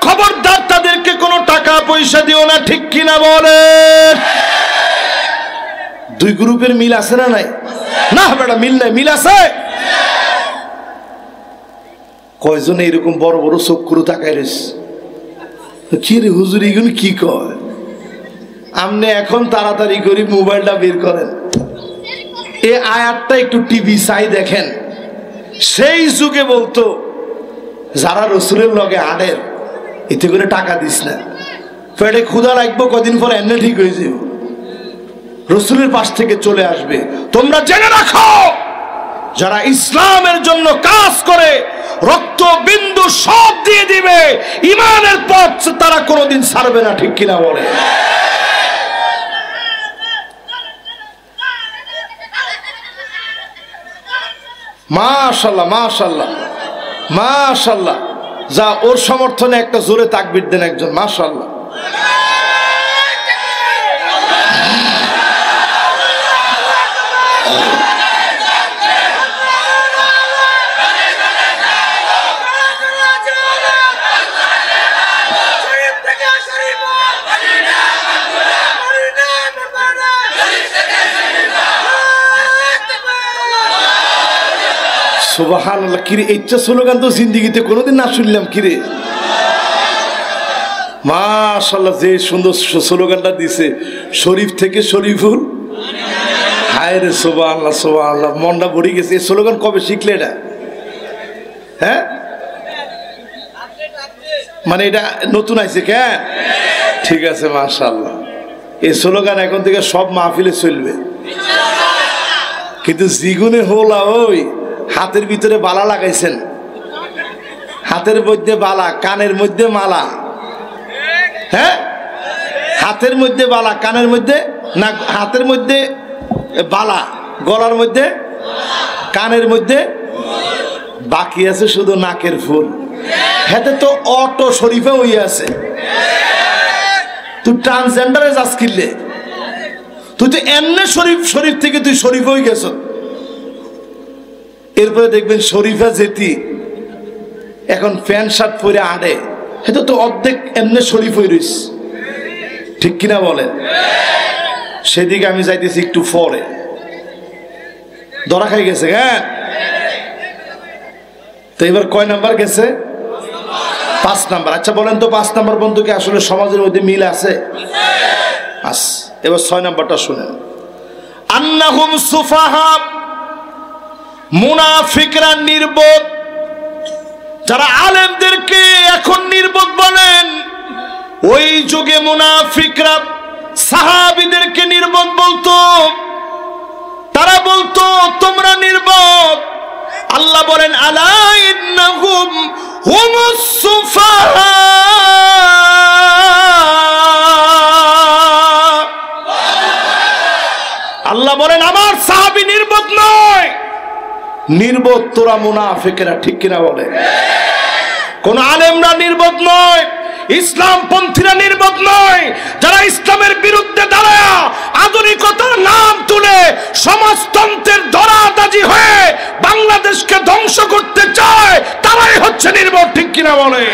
Speaker 1: খবরদার তাদেরকে কোনো টাকা পয়সা দিও না। ঠিক কিনা বলে? দুই গ্রুপের মিল আছে না নাই? না বেটা, মিল নাই, মিল আছে। কয়জন এরকম বড় বড় চক্ষু তাকায় রেস, কি রে হুজুর এগুলো কি কয়? আপনি এখন তাড়াতাড়ি করে মোবাইলটা বের করেন, এই আয়াতটা একটু টিভি চাই দেখেন। সেই যুগে বলতো, যারা রসুলের লগে আডের এতে করে টাকা দিস না, পেটে ক্ষুধা লাগবো, কদিন পর এমনি ঠিক হয়ে যাবে, রসুলের পাশ থেকে চলে আসবে। তোমরা জেনে রাখো, যারা ইসলামের জন্য কাজ করে রক্ত বিন্দু সব দিয়ে দিবে, ইমানের পথ তারা কোনোদিন ছাড়বে না। ঠিক কিনা বলে? মাশাআল্লাহ, মাশাআল্লাহ, মাশাআল্লাহ। যা, ওর সমর্থনে একটা জোরে তাকবীর দেন একজন। মাশাআল্লাহ। সুবহানাল্লাহ। কিরে, এইটা স্লোগান তো জিন্দেগিতে কোনোদিন না শুনলাম। কিরে, মাশাআল্লাহ, যে সুন্দর স্লোগানটা দিছে, শরীফ থেকে শরীফুল। হায় রে, সুবহানাল্লাহ, সুবহানাল্লাহ, মনটা ভরে গেছে। এই স্লোগান কবে শিখলে এটা? হ্যাঁ, মানে এটা নতুন আইছে কে? ঠিক আছে, মাশাআল্লাহ। এই স্লোগান এখন থেকে সব মাহফিলে চলবে। কিন্তু জিগুনে হোলা, ওই হাতের ভিতরে বালা লাগাইছেন, হাতের মধ্যে বালা, কানের মধ্যে মালা। হ্যাঁ, হাতের মধ্যে বালা, কানের মধ্যে না, হাতের মধ্যে বালা, গলার মধ্যে, কানের মধ্যে, বাকি আছে শুধু নাকের ফুল। হাতে তো অটো শরীফে হয়ে আছে। তুই ট্রান্সজেন্ডারে যাস কিনলে, তুই তো এমনি শরীফ, শরীফ থেকে তুই শরীফ হয়ে গেছ। এরপরে দেখবেন শরীফা যেতি এখন প্যান্ট শার্ট পরে আড়ে, এটা তো অর্ধেক এমনি শরীফ হয়ে রইস। ঠিক কিনা বলেন? সেদিকে আমি যাইতেছি একটু পরে, ধরা খাই গেছে। হ্যাঁ, তো এবার কয় নাম্বার গেছে? 5 নাম্বার। আচ্ছা বলেন তো, 5 নাম্বার বন্ধু কি আসলে সমাজের মধ্যে মিল আছে? আস, এবার 6 নাম্বারটা শুনেন। আন্নাহুম সুফাহা, মুনাফিকরা নির্বোধ। যারা আলেমদেরকে এখন নির্বোধ বলেন, ওই যুগে মুনাফিকরা সাহাবীদেরকে নির্বোধ বলতো। তারা বলতো তোমরা নির্বোধ। আল্লাহ বলেন, আলা ইন্নাহুম হুমুস সুফাহা। আল্লাহ বলেন, আমার সাহাবী নির্বোধ নয়, নির্বোধ তোরা মুনাফিকেরা। ঠিক কিনা বলে? কোন আলেমরা নির্বোধ নয়, ইসলাম পন্থীরা নির্বোধ নয়। যারা ইসলামের বিরুদ্ধে দাঁড়ায় আধুনিকতার নাম তুলে সমাজতন্ত্রের ধরাবাজি হয়ে বাংলাদেশকে ধ্বংস করতে চায়, তারাই হচ্ছে নির্বোধ। ঠিক কিনা বলে?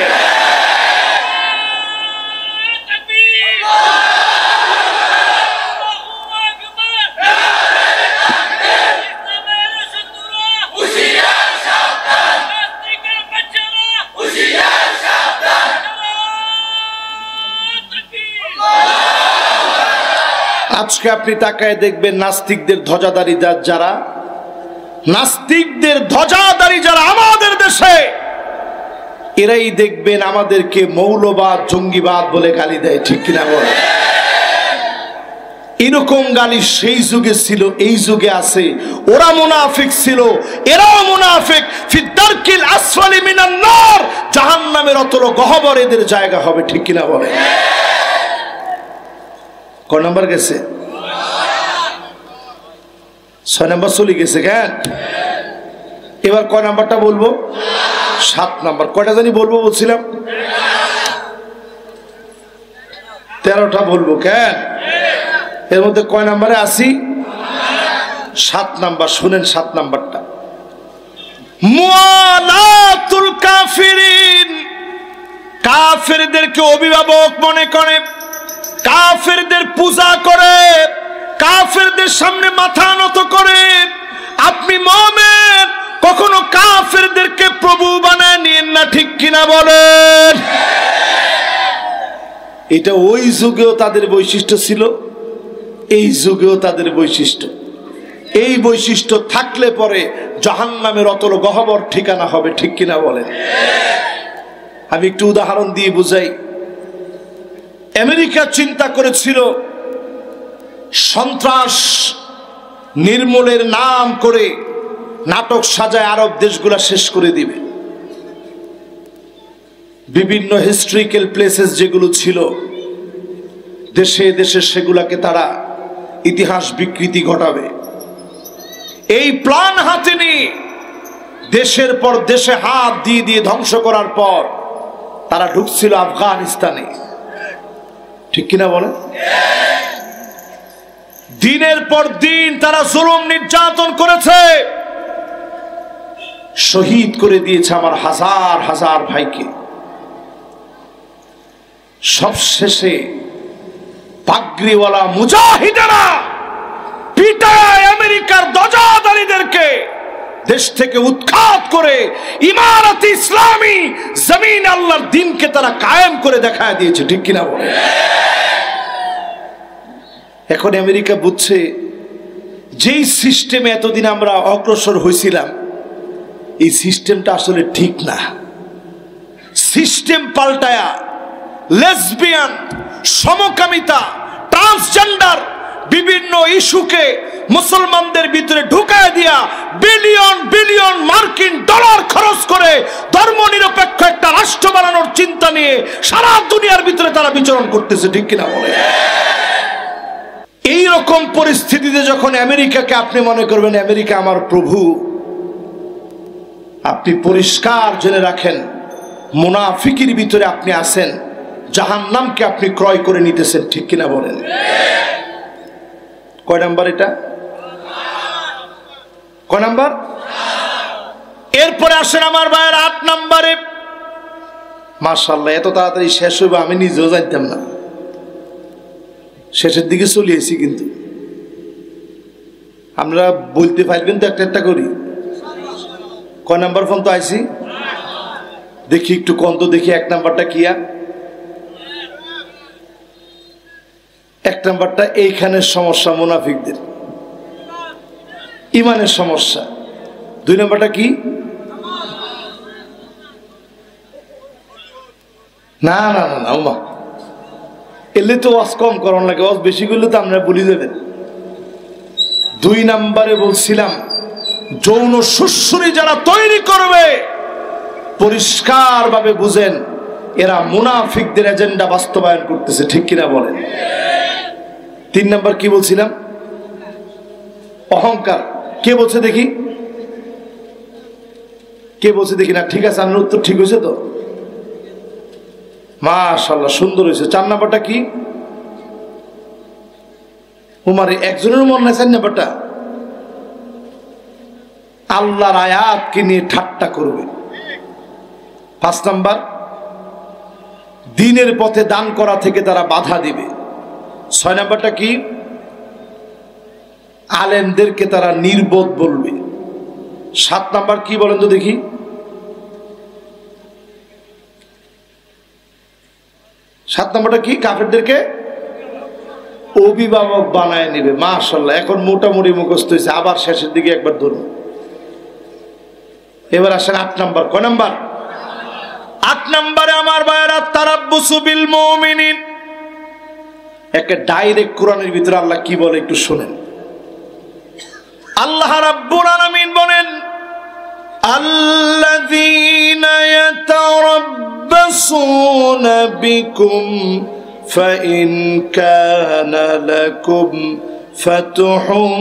Speaker 1: আজকে আপনি তাকায় দেখবেন নাস্তিকদের ধ্বজাধারী যারা, নাস্তিকদের ধ্বজাধারী যারা আমাদের দেশে, এরাই দেখবেন আমাদেরকে মৌলবাদ, জঙ্গিবাদ বলে গালি দেয়। ঠিক কিনা বলে? এরকম গালি সেই যুগে ছিল, এই যুগে আছে। ওরা মুনাফিক ছিল, এরাও মুনাফিক। ফিদ্দারকিল আসফালি মিনান নার, জাহান্নামের অতল গহ্বর এদের জায়গা হবে। ঠিক কিনা বলে? কয় নাম্বার গেছে? 6 নাম্বার চলে গেছে। কেন? এবার কয় নাম্বারটা বলবো? 7 নাম্বার। কয়টা জানি বলবো বলছিলাম? 13টা বলবো। কেন? এর মধ্যে কয় নাম্বারে আসি? 7 নাম্বার। শুনেন 7 নাম্বারটা, মুআলাতুল কাফিরিন। কাফেরদেরকে অভিভাবক মনে করে, কাফেরদের পূজা করে, কাফেরদের সামনে মাথা নত করে। আপনি মুমিন, কখনো কাফেরদেরকে প্রভু বানায় নিয়েন না। ঠিক কিনা বলেন? এটা ওই যুগেও তাদের বৈশিষ্ট্য ছিল, এই যুগেও তাদের বৈশিষ্ট্য। এই বৈশিষ্ট্য থাকলে পরে জাহান্নামের অতল গহ্বর ঠিকানা হবে। ঠিক কিনা বলেন? আমি একটু উদাহরণ দিয়ে বুঝাই। আমেরিকা চিন্তা করেছিল সন্ত্রাস নির্মূলের নাম করে নাটক সাজায় আরব দেশগুলা শেষ করে দিবে। বিভিন্ন হিস্ট্রিক্যাল প্লেসেস যেগুলো ছিল দেশে দেশে, সেগুলাকে তারা ইতিহাস বিকৃতি ঘটাবে। এই প্ল্যান হাতে নিয়ে দেশের পর দেশে হাত দিয়ে দিয়ে ধ্বংস করার পর তারা ঢুকছিল আফগানিস্তানে। ঠিক কিনা বলেন? দিনের পর দিন তারা জুলুম নির্যাতন করেছে, শহীদ করে দিয়েছে আমার হাজার হাজার ভাইকে। সবশেষে পাগড়িওয়ালা মুজাহিদেরা পিটায় আমেরিকার ধ্বজাধারীদেরকে দেশ থেকে উৎখাত করে ইমারত ইসলামী জমিন আল্লাহর দ্বীনকে তারা কায়েম করে দেখায় দিয়েছে। ঠিক কিনা বলে? এখন আমেরিকা বুঝছে যেই সিস্টেমে এতদিন আমরা অগ্রসর হয়েছিলাম, এই সিস্টেমটা আসলে ঠিক না। সিস্টেম পাল্টায়া লেসবিয়ান, সমকামিতা, ট্রান্সজেন্ডার বিভিন্ন ইস্যুকে মুসলমানদের ভিতরে ঢুকায় দিয়া বিলিয়ন বিলিয়ন মার্কিন ডলার খরচ করে ধর্মনিরপেক্ষ একটা রাষ্ট্র বানানোর চিন্তা নিয়ে সারা দুনিয়ার ভিতরে তারা বিচরণ করতেছে। ঠিক কিনা বলে? এই রকম পরিস্থিতিতে যখন আমেরিকাকে আপনি মনে করবেন আমেরিকা আমার প্রভু, আপনি পরিষ্কার জেনে রাখেন মুনাফিকির ভিতরে আপনি আছেন, জাহান্নামকে আপনি ক্রয় করে নিতেছেন। ঠিক কিনা বলেন? কয় নাম্বার এটা? কয় নাম্বার? এরপরে আসেন আমার ভাইয়ের 8 নাম্বারে। মাশাআল্লাহ, এত তাড়াতাড়ি শেষ হইবে আমি নিজেও জানতাম না। শেষের দিকে চলে এসেছি, কিন্তু আমরা বলতে পারবেন তো একটা একটা করি? কয় নাম্বার ফোন তো আইসি? দেখি একটু কোন তো দেখি 1 নাম্বারটা কিয়া? 1 নাম্বারটা এইখানের সমস্যা মুনাফিকদের, ইমানের সমস্যা। 2 নাম্বারটা কি? না না না না, ওমা এলে তো ওয়াজ কম করন লাগে, ওয়াজ বেশি করলে তো আমরা বলি যাবেন। 2 নাম্বারে বলছিলাম যৌন সুশ্রী যারা তৈরি করবে পরিষ্কার ভাবে বুঝেন এরা মুনাফিকদের এজেন্ডা বাস্তবায়ন করতেছে। ঠিক কিনা বলেন? 3 নাম্বার কি বলছিলাম? অহংকার। কে বলছে দেখি? কে বলছে দেখি না? ঠিক আছে, আমার উত্তর ঠিক হয়েছে তো? মাশাআল্লাহ, সুন্দর হয়েছে। 4 নাম্বারটা কি? উমারে একজনের মন নাই। 4 নাম্বারটা আল্লাহর আয়াতকে নিয়ে ঠাট্টা করবে। 5 নাম্বার দ্বীনের পথে দান করা থেকে তারা বাধা দিবে। 6 নাম্বারটা কি? আলেমদেরকে তারা নির্বোধ বলবে। 7 নাম্বার কি বলেন তো দেখি? 7 নাম্বারটা কি? কাফেরদেরকে অভিভাবক বানায় নিবে। মাশাআল্লাহ, এখন মোটামুটি মুখস্থ হয়েছে, আবার শেষের দিকে একবার ধরুন। এবার আসেন 8 নাম্বার। কয় নাম্বার? 8 নাম্বারে আমার ভাইয়েরা তারাব্বুসু বিল মুমিনিন। একটা ডাইরেক্ট কোরআনের ভিতরে আল্লাহ কি বলে একটু শুনেন। আল্লাহ রাব্বুল আলামিন বলেন, আল্লাযীনা ইয়াতারাব্বাসুনা বিকুম ফাইন কানা লাকুম ফাতহুম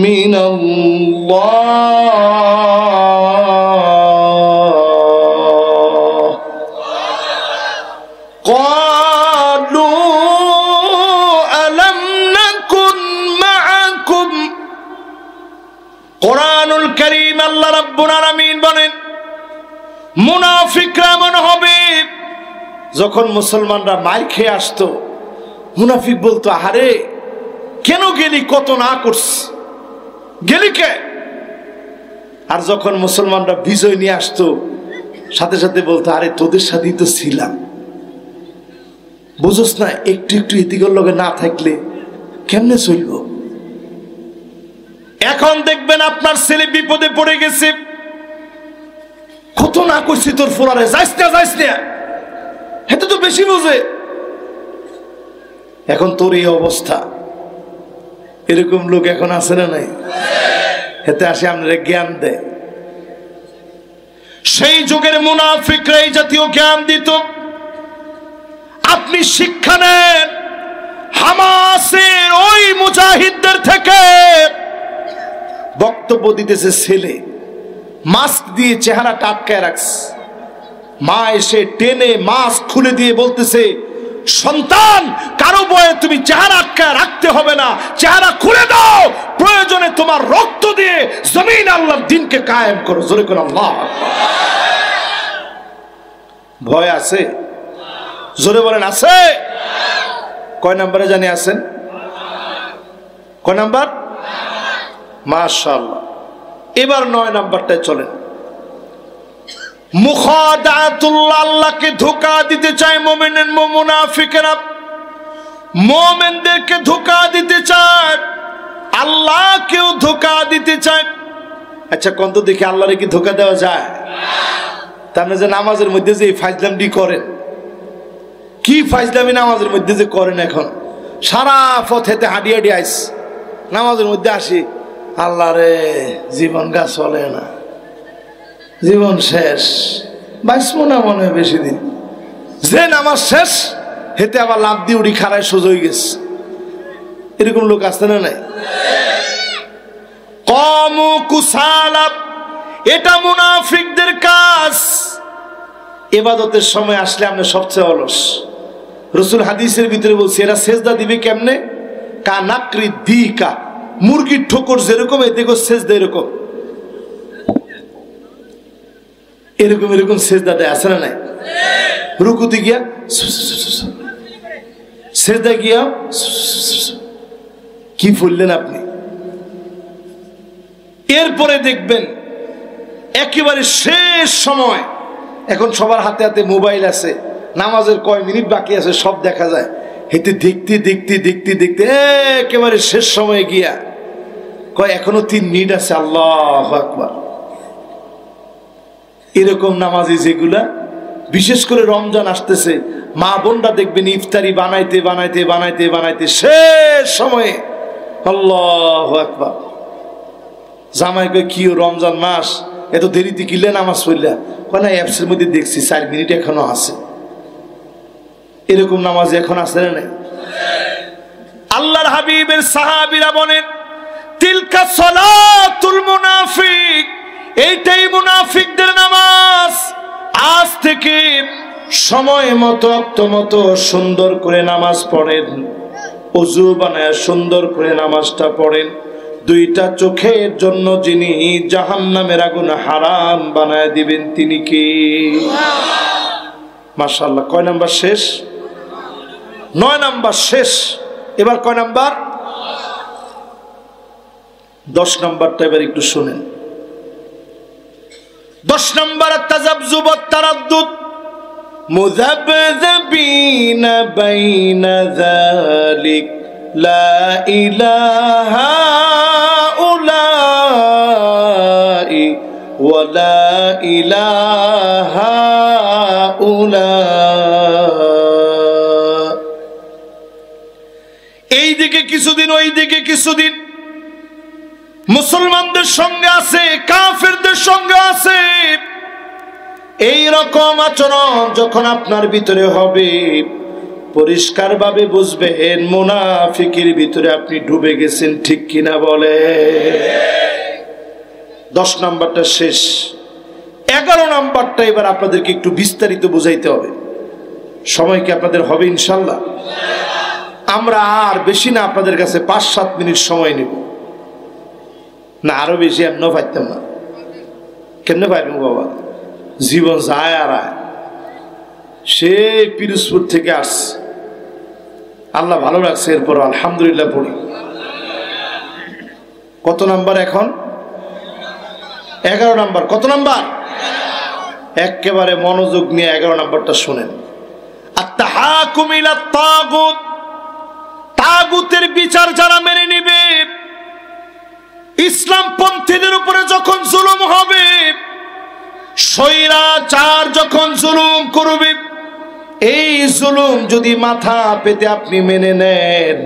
Speaker 1: মিনাল্লাহ ক্বালু আলাম নাকুন মাআকুম। কোরআনুল কারীম আল্লাহ রাব্বুল আলামিন বলেন, মুনাফিকরা এমন হবে, যখন মুসলমানরা মার খেয়ে আসতো মুনাফিক বলতো, আরে কেন গেলি, কত না করছি, গেলি কে? আর যখন মুসলমানরা বিজয় নিয়ে আসতো সাথে সাথে বলতো, আরে তোদের সাথেই তো ছিলাম, বুঝোস না, একটু একটু এদিকের লগে না থাকলে কেমনে চলবো। এখন দেখবেন আপনার ছেলে বিপদে পড়ে গেছে, কত না করছি তোর ফোলারে, যাইস না যাইস না, হেতে তো বেশি বোঝে। এখন তোর এই অবস্থা, এরকম লোক এখন আছে না নাই? হেতে আসে আপনারা জ্ঞান দেয়। সেই যুগের মুনাফিকরা এই জাতীয় জ্ঞান দিত। আপনি শিক্ষা নেন হামাসের ওই মুজাহিদদের থেকে। বক্তব্য দিতেছে ছেলে, মাস্ক দিয়ে চেহারাটা আটকায় রাখছে, মা এসে টেনে মাস্ক খুলে দিয়ে বলতেছে, সন্তান কারো বয়ে তুমি চেহারা আটকায় রাখতে হবে না, চেহারা খুলে দাও, প্রয়োজনে তোমার রক্ত দিয়ে জমিন আল্লাহর দ্বীনকে কায়েম করো। জোরে করে আল্লাহ। ভয় আছে? জোরে বলেন আছে? কয় নাম্বারে জানি আছেন? কয় নাম্বার? মাশাআল্লাহ। এবার 9 নাম্বারটায় চলেন। মুখাদাতুল্লাহ, আল্লাহকে ধোঁকা দিতে চায় মুমিনের মুনাফিকেরা, মুমিনদেরকে ধোঁকা দিতে চায়, আল্লাহকেও ধোঁকা দিতে চায়। আচ্ছা কোন তো দেখি আল্লাহরে কি ধোঁকা দেওয়া যায়? তার মানে যে নামাজের মধ্যে যে ফাজলামটি করেন, কি ফাজলামি নামাজের মধ্যে যে করেন, এখন সারা পথেতে হাঁটি হাঁটি আইস, নামাজের মধ্যে আসি, আল্লাহ রে জীবন গা চলে না, জীবন শেষ, বাঁচবো না মনে হয় বেশি দিন, যে নামাজ শেষ হেতে আবার লাভ দিয়ে উড়ি খাড়ায় সোজ হয়ে গেছে। এরকম লোক আসতে না নাই? কমু কুসালাব, এটা মুনাফিকদের কাজ। ইবাদতের সময় আসলে আমরা সবচেয়ে অলস। রাসূল হাদিসের ভিতরে বলছে, এরা সেজদা দিবে কেমনে? কানাকরি দিকা, মুরগির ঠোকর যেরকম এদিকে সেজদা এরকম, এরকম এরকম সেজদা দেয়, আছে না নাই? রুকুতে গিয়া সেজদা গিয়া কি বললেন আপনি? এরপরে দেখবেন একেবারে শেষ সময়, এখন সবার হাতে হাতে মোবাইল আছে, নামাজের কয় মিনিট বাকি আছে সব দেখা যায়, হেতে দেখতে দেখতে দেখতে দেখতে একেবারে শেষ সময়ে গিয়া কয় এখনো 3 মিনিট আছে, আল্লাহু আকবার। এরকম নামাজি যেগুলা, বিশেষ করে রমজান আসতেছে, মা বোনরা দেখবেন ইফতারি বানাইতে বানাইতে বানাইতে বানাইতে শেষ সময়ে আল্লাহু আকবার। জামাই কয় কি রমজান মাস এত দেরিতে কিলে নামাজ পড়লা? কয় না, অ্যাপসের মধ্যে দেখছি 4 মিনিট এখনো আছে। এরকম নামাজ এখন আছে না নাই? আল্লাহর হাবিবের সাহাবীরা বলেন, তিলকা সালাতুল মুনাফিক, এইটাই মুনাফিকদের নামাজ। আজ থেকে সময় মতো অক্ত মতো সুন্দর করে নামাজ পড়েন, ওযু বানায় সুন্দর করে নামাজটা পড়েন। 2টা চোখের জন্য যিনি জাহান্নামের আগুন হারাম বানায় দিবেন তিনি কে? মাশাআল্লাহ। কয় নাম্বার শেষ? 9 নাম্বার শেষ। এবার কয় নাম্বার? 10 নাম্বারটা এবার একটু শুনেন। 10 নাম্বার তাযাবযুব ওয়াত তারাদ্দুদ, মুযাবযাবিনা বাইনা যালিক লা ইলাহা উলাই ওয়া লা ইলাহা উলা। এই দিকে কিছুদিন ওই দিকে কিছুদিন, মুসলমানদের সঙ্গে আছে, কাফেরদের সঙ্গে আছে। এই রকম আচরণ যখন আপনার ভিতরে হবে, পরিষ্কার ভাবে বুঝবেন মুনাফিকের ভিতরে আপনি ডুবে গেছেন। ঠিক কিনা বলে? 10 নাম্বারটা শেষ, 11 নাম্বারটা এবার আপনাদেরকে একটু বিস্তারিত বুঝাইতে হবে। সময় কি আপনাদের হবে ইনশাল্লাহ? আমরা আর বেশি না, আপনাদের কাছে 5-7 মিনিট সময় নেব না, আরো বেশি এমন পাইতাম না। কেমনে পাইবেন বাবা, জীবন যায় আর আয়। সে পিরোজপুর থেকে আসছে, আল্লাহ ভালো রাখছে, এরপর আলহামদুলিল্লাহ পড়ি। কত নাম্বার এখন? 11 নাম্বার। কত নাম্বার? একেবারে মনোযোগ নিয়ে 11 নাম্বারটা শুনেন। আত-তাহাকুম ইলা তাগুত, তাগুতের বিচার যারা মেনে নিবে, ইসলাম পন্থীদের উপরে যখন জুলুম হবে, স্বৈরাচার যখন জুলুম করবে, এই জুলুম যদি মাথা পেতে আপনি মেনে নেন,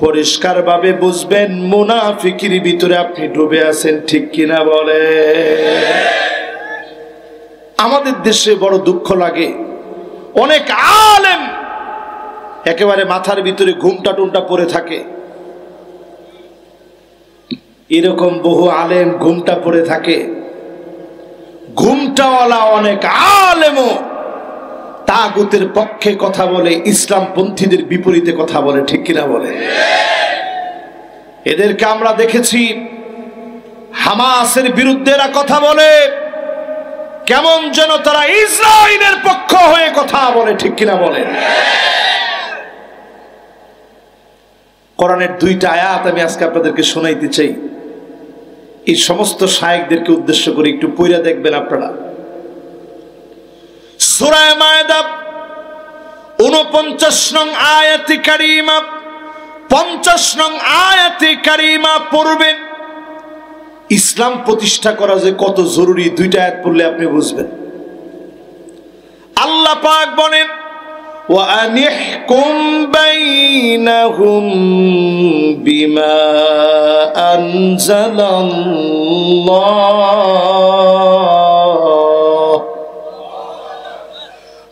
Speaker 1: পরিষ্কার ভাবে বুঝবেন মুনাফিকির ভিতরে আপনি ডুবে আছেন। ঠিক কিনা বলে? আমাদের দেশে বড় দুঃখ লাগে, অনেক আলেম একেবারে মাথার ভিতরে ঘুমটা টুমটা পড়ে থাকে। এরকম বহু আলেম ঘুমটা পড়ে থাকে, ঘুমটাওয়ালা অনেক আলেমও তাগুতের পক্ষে কথা বলে, ইসলাম পন্থীদের বিপরীতে কথা বলে। ঠিক কিনা বলে? এদেরকে আমরা দেখেছি, হামাসের বিরুদ্ধে এরা কথা বলে, কেমন যেন তারা ইসরায়েলের পক্ষ হয়ে কথা বলে। ঠিক কিনা বলে? কোরআনের 2টা আয়াত আমি আজকে আপনাদেরকে শোনাইতে চাই। এই সমস্ত শায়েখদেরকে উদ্দেশ্য করে একটু পড়ে দেখবেন আপনারা। সূরা মায়েদা 49 নং আয়াতে কারিমা, 50 নং আয়াতে কারিমা পড়বেন। ইসলাম প্রতিষ্ঠা করা যে কত জরুরি, 2টা আয়াত পড়লে আপনি বুঝবেন। আল্লাহ পাক বলেন, ওয়া আনিহকুম বাইনাহুম বিমা আনজালাল্লাহ।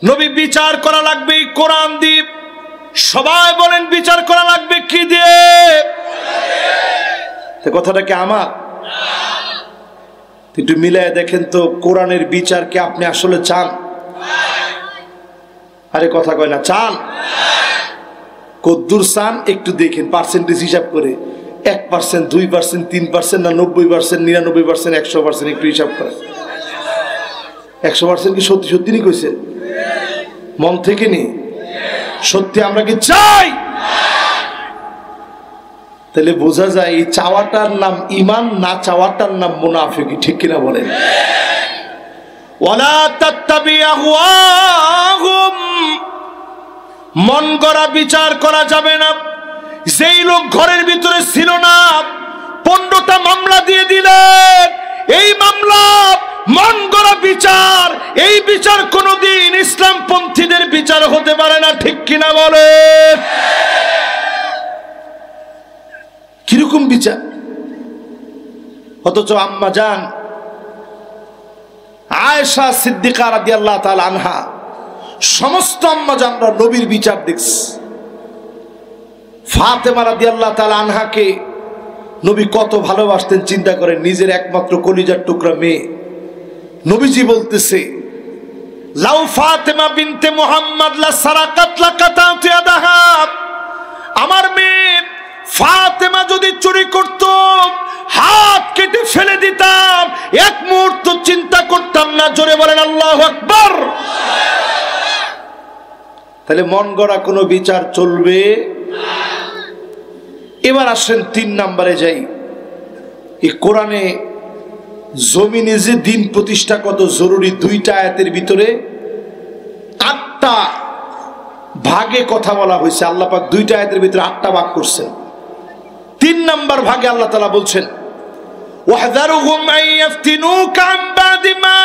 Speaker 1: নবী বিচার করা লাগবে কোরআন দিয়ে। সবাই বলেন বিচার করা লাগবে কি দিয়ে? কথাটা কি আমার? একটু মিলায় দেখেন তো, কোরআনের বিচারকে আপনি আসলে চান? আরে কথা কয় না, চান? কদ্দুর চান একটু দেখেন, পার্সেন্টেজ হিসাব করে। 1%, 2%, 3% না 90%, 99%, 100%? একটু হিসাব করেন। 100% কি সত্যি সত্যি নি কইছেন? মন থেকে নি? সত্যি আমরা কি চাই? তাহলে বোঝা যায় এই চাওয়াটার নাম ঈমান, না চাওয়াটার নাম মুনাফিকি। ঠিক কিনা বলেন? ওয়ালা তাত্তাবি আহওয়াহুম, মন গড়া বিচার করা যাবে না। যেই লোক ঘরের ভিতরে ছিল না, 15টা মামলা দিয়ে দিলেন, এই মামলা মন গড়া বিচার, এই বিচার কোনদিন ইসলাম পন্থীদের বিচার হতে পারে না। ঠিক কিনা বলেন? কিরকম বিচার? অথচ আম্মা জান আয়েশা সিদ্দিকা রাদিয়াল্লাহু তাআলা আনহা, সমস্ত আম্মা জানরা নবীর বিচার দেখছে। ফাতেমা রাদিয়াল্লাহু তাআলা আনহাকে নবী কত ভালোবাসতেন চিন্তা করেন, নিজের একমাত্র কলিজার টুকরা মেয়ে। নবীজি বলতেছে, লাউ ফাতেমা বিনতে মুহাম্মদ লা সারাকাত লা কাতাতু ইয়াদাহা, আমার মেয়ে ফাতেমা যদি চুরি করত, হাত কেটে ফেলে দিতাম, এক মুহূর্ত চিন্তা করতাম না। জোরে বলেন আল্লাহু আকবার। তাহলে মন গড়া কোনো বিচার চলবে? এবার আসেন 3 নম্বরে যাই। এই কোরআনে জমিনে যে দিন প্রতিষ্ঠা কত জরুরি, 2টা আয়াতের ভিতরে 8 8টা ভাগে কথা বলা হয়েছে। আল্লাহ পাক 2টা আয়াতের ভিতরে 8টা ভাগ করছেন। 3 নাম্বার ভাগে আল্লাহ তাআলা বলছেন ওয়াহযারুহুম আন ইফতিনুকা আন বাদি মা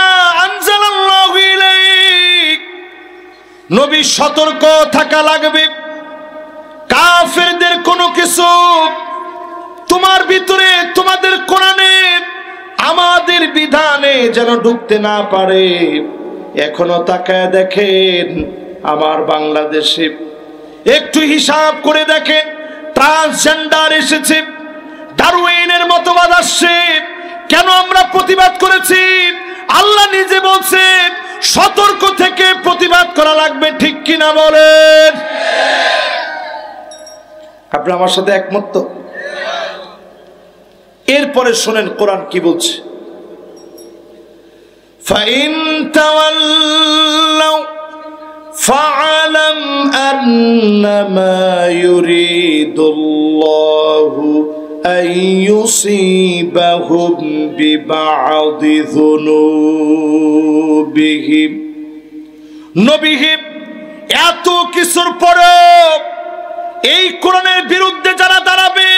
Speaker 1: আনজালাল্লাহু ইলাইক, নবী সতর্ক থাকা লাগবে কাফেরদের কোনো কিছু তোমার ভিতরে, তোমাদের কোরআনে, আমাদের বিধানে যেন ঢুকতে না পারে। এখনো তাকায় দেখেন আমার বাংলাদেশে, একটু হিসাব করে দেখেন, ট্রান্সজেন্ডার এসেছে, ডারউইনের মতবাদ আসছে, কেন আমরা প্রতিবাদ করেছি? আল্লাহ নিজে বলছেন সতর্ক থেকে প্রতিবাদ করা লাগবে, ঠিক কিনা বলেন? আপনি আমার সাথে একমত তো? এরপরে শুনেন কোরআন কি বলছে, ফাইন তাওয়াল্লাউ ফা'লাম আন্নামা ইউরিদুল্লাহু আন ইউসিবাহুম বিবা'দি যুনুবিহিম। নবীহিম এত কিছুর পরেও এই কোরআনের বিরুদ্ধে যারা দাঁড়াবে,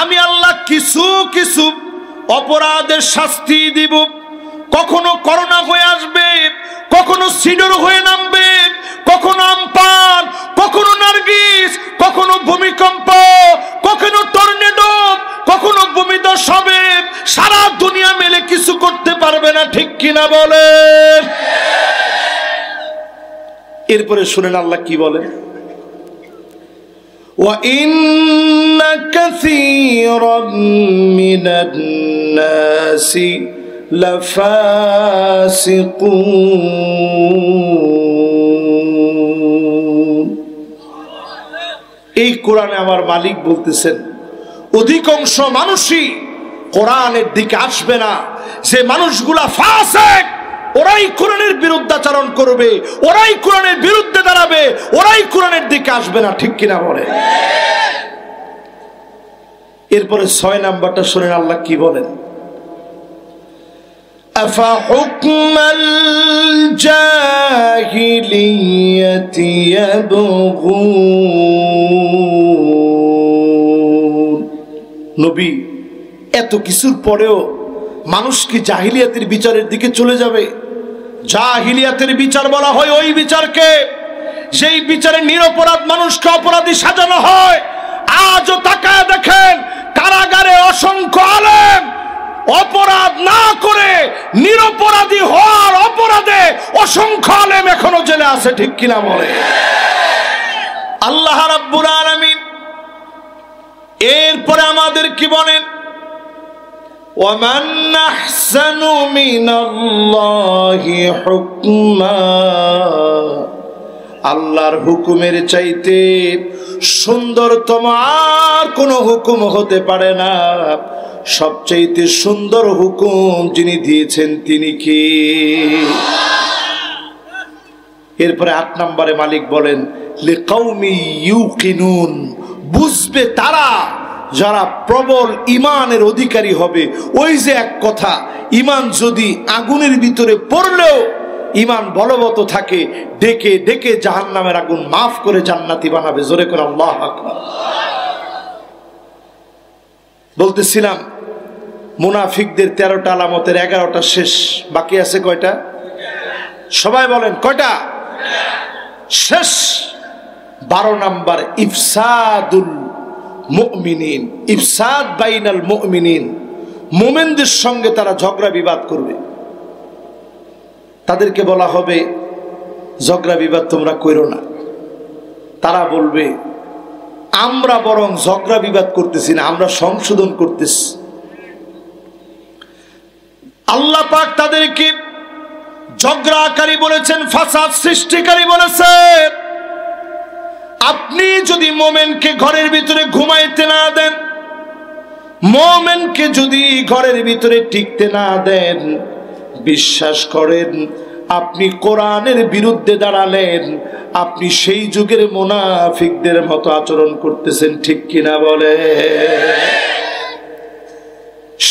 Speaker 1: আমি আল্লাহ কিছু কিছু অপরাধের শাস্তি দিব। কখনো করোনা হয়ে আসবে, কখনো সিডর হয়ে নামবে, কখনো আমপান, কখনো নার্গিস, কখনো ভূমিকম্প, কখনো টর্নেডো, কখনো ভূমিধস হবে। সারা দুনিয়া মিলে কিছু করতে পারবে না, ঠিক কিনা বলেন? এরপরে শুনেন আল্লাহ কি বলেন, وَإِنَّ كَثِيرًا مِنَ النَّاسِ لَفَاسِقُونَ। এই কোরআনে আমার মালিক বলতেছেন অধিকাংশ মানুষই কোরআনের দিকে আসবে না। যে মানুষগুলা ফাসিক, ওরাই কোরআনের বিরুদ্ধাচরণ করবে, ওরাই কোরআনের বিরুদ্ধে দাঁড়াবে, ওরাই কোরআনের দিকে আসবে না, ঠিক কিনা বলে? এরপরে 6 নাম্বারটা শুনেন আল্লাহ কি বলেন, আফা হুকমাল জাহিলিয়াতি ইয়াবগুন। নবী এত কিছুর পরেও মানুষ কি জাহিলিয়াতের বিচারের দিকে চলে যাবে? জাহিলিয়াতের বিচার বলা হয় ওই বিচারকে যেই বিচারে নিরপরাধ মানুষকে অপরাধী সাজানো হয়। আজও তাকায় দেখেন কারাগারে অসংখ্য আলেম অপরাধ না করে নিরপরাধী হওয়ার অপরাধে অসংখ্য আলেম এখনো জেলে আছে, ঠিক কিনা বলে? আল্লাহ রাব্বুল আলামিন এরপরে আমাদের কি বলেন, وَمَنْ أَحْسَنُ مِنَ اللَّهِ حُكْمًا। আল্লাহর হুকুমের চাইতে সুন্দরতম আর কোনো হুকুম হতে পারে না। সবচাইতে সুন্দর হুকুম যিনি দিয়েছেন তিনি কে? এরপরে 8 নম্বরে মালিক বলেন লিকাউমি ইউকিনুন, বুঝবে তারা যারা প্রবল ইমানের অধিকারী হবে। ওই যে এক কথা, ইমান যদি আগুনের ভিতরে পড়লেও ইমান বলবৎ থাকে, ডেকে ডেকে জাহান্নামের আগুন মাফ করে জান্নাতি বানাবে। জোরে করে আল্লাহু আকবার। বলতেছিলাম মুনাফিকদের 13টা আলামতের 11টা শেষ, বাকি আছে কয়টা? সবাই বলেন কয়টা? শেষ 12 নাম্বার ইফসাদুল মুমিনিন, ইফসাদ বাইনাল মুমিনিন। মুমিনদের সঙ্গে তারা ঝগড়া বিবাদ করবে। তাদেরকে বলা হবে ঝগড়া বিবাদ তোমরা কইরো না। তারা বলবে আমরা বরং ঝগড়া বিবাদ করতেছি না, আমরা সংশোধন করতেছি। আল্লাহ পাক তাদেরকে ঝগড়াকারী বলেছেন, ফাসাদ সৃষ্টিকারী বলেছেন। আপনি যদি মোমেনকে ঘরের ভিতরে ঘুমাইতে না দেন, মোমেনকে যদি ঘরের ভিতরে টিকতে না দেন, বিশ্বাস করেন আপনি কোরআনের বিরুদ্ধে দাঁড়ালেন, আপনি সেই যুগের মুনাফিকদের মতো আচরণ করতেছেন, ঠিক কিনা বলে?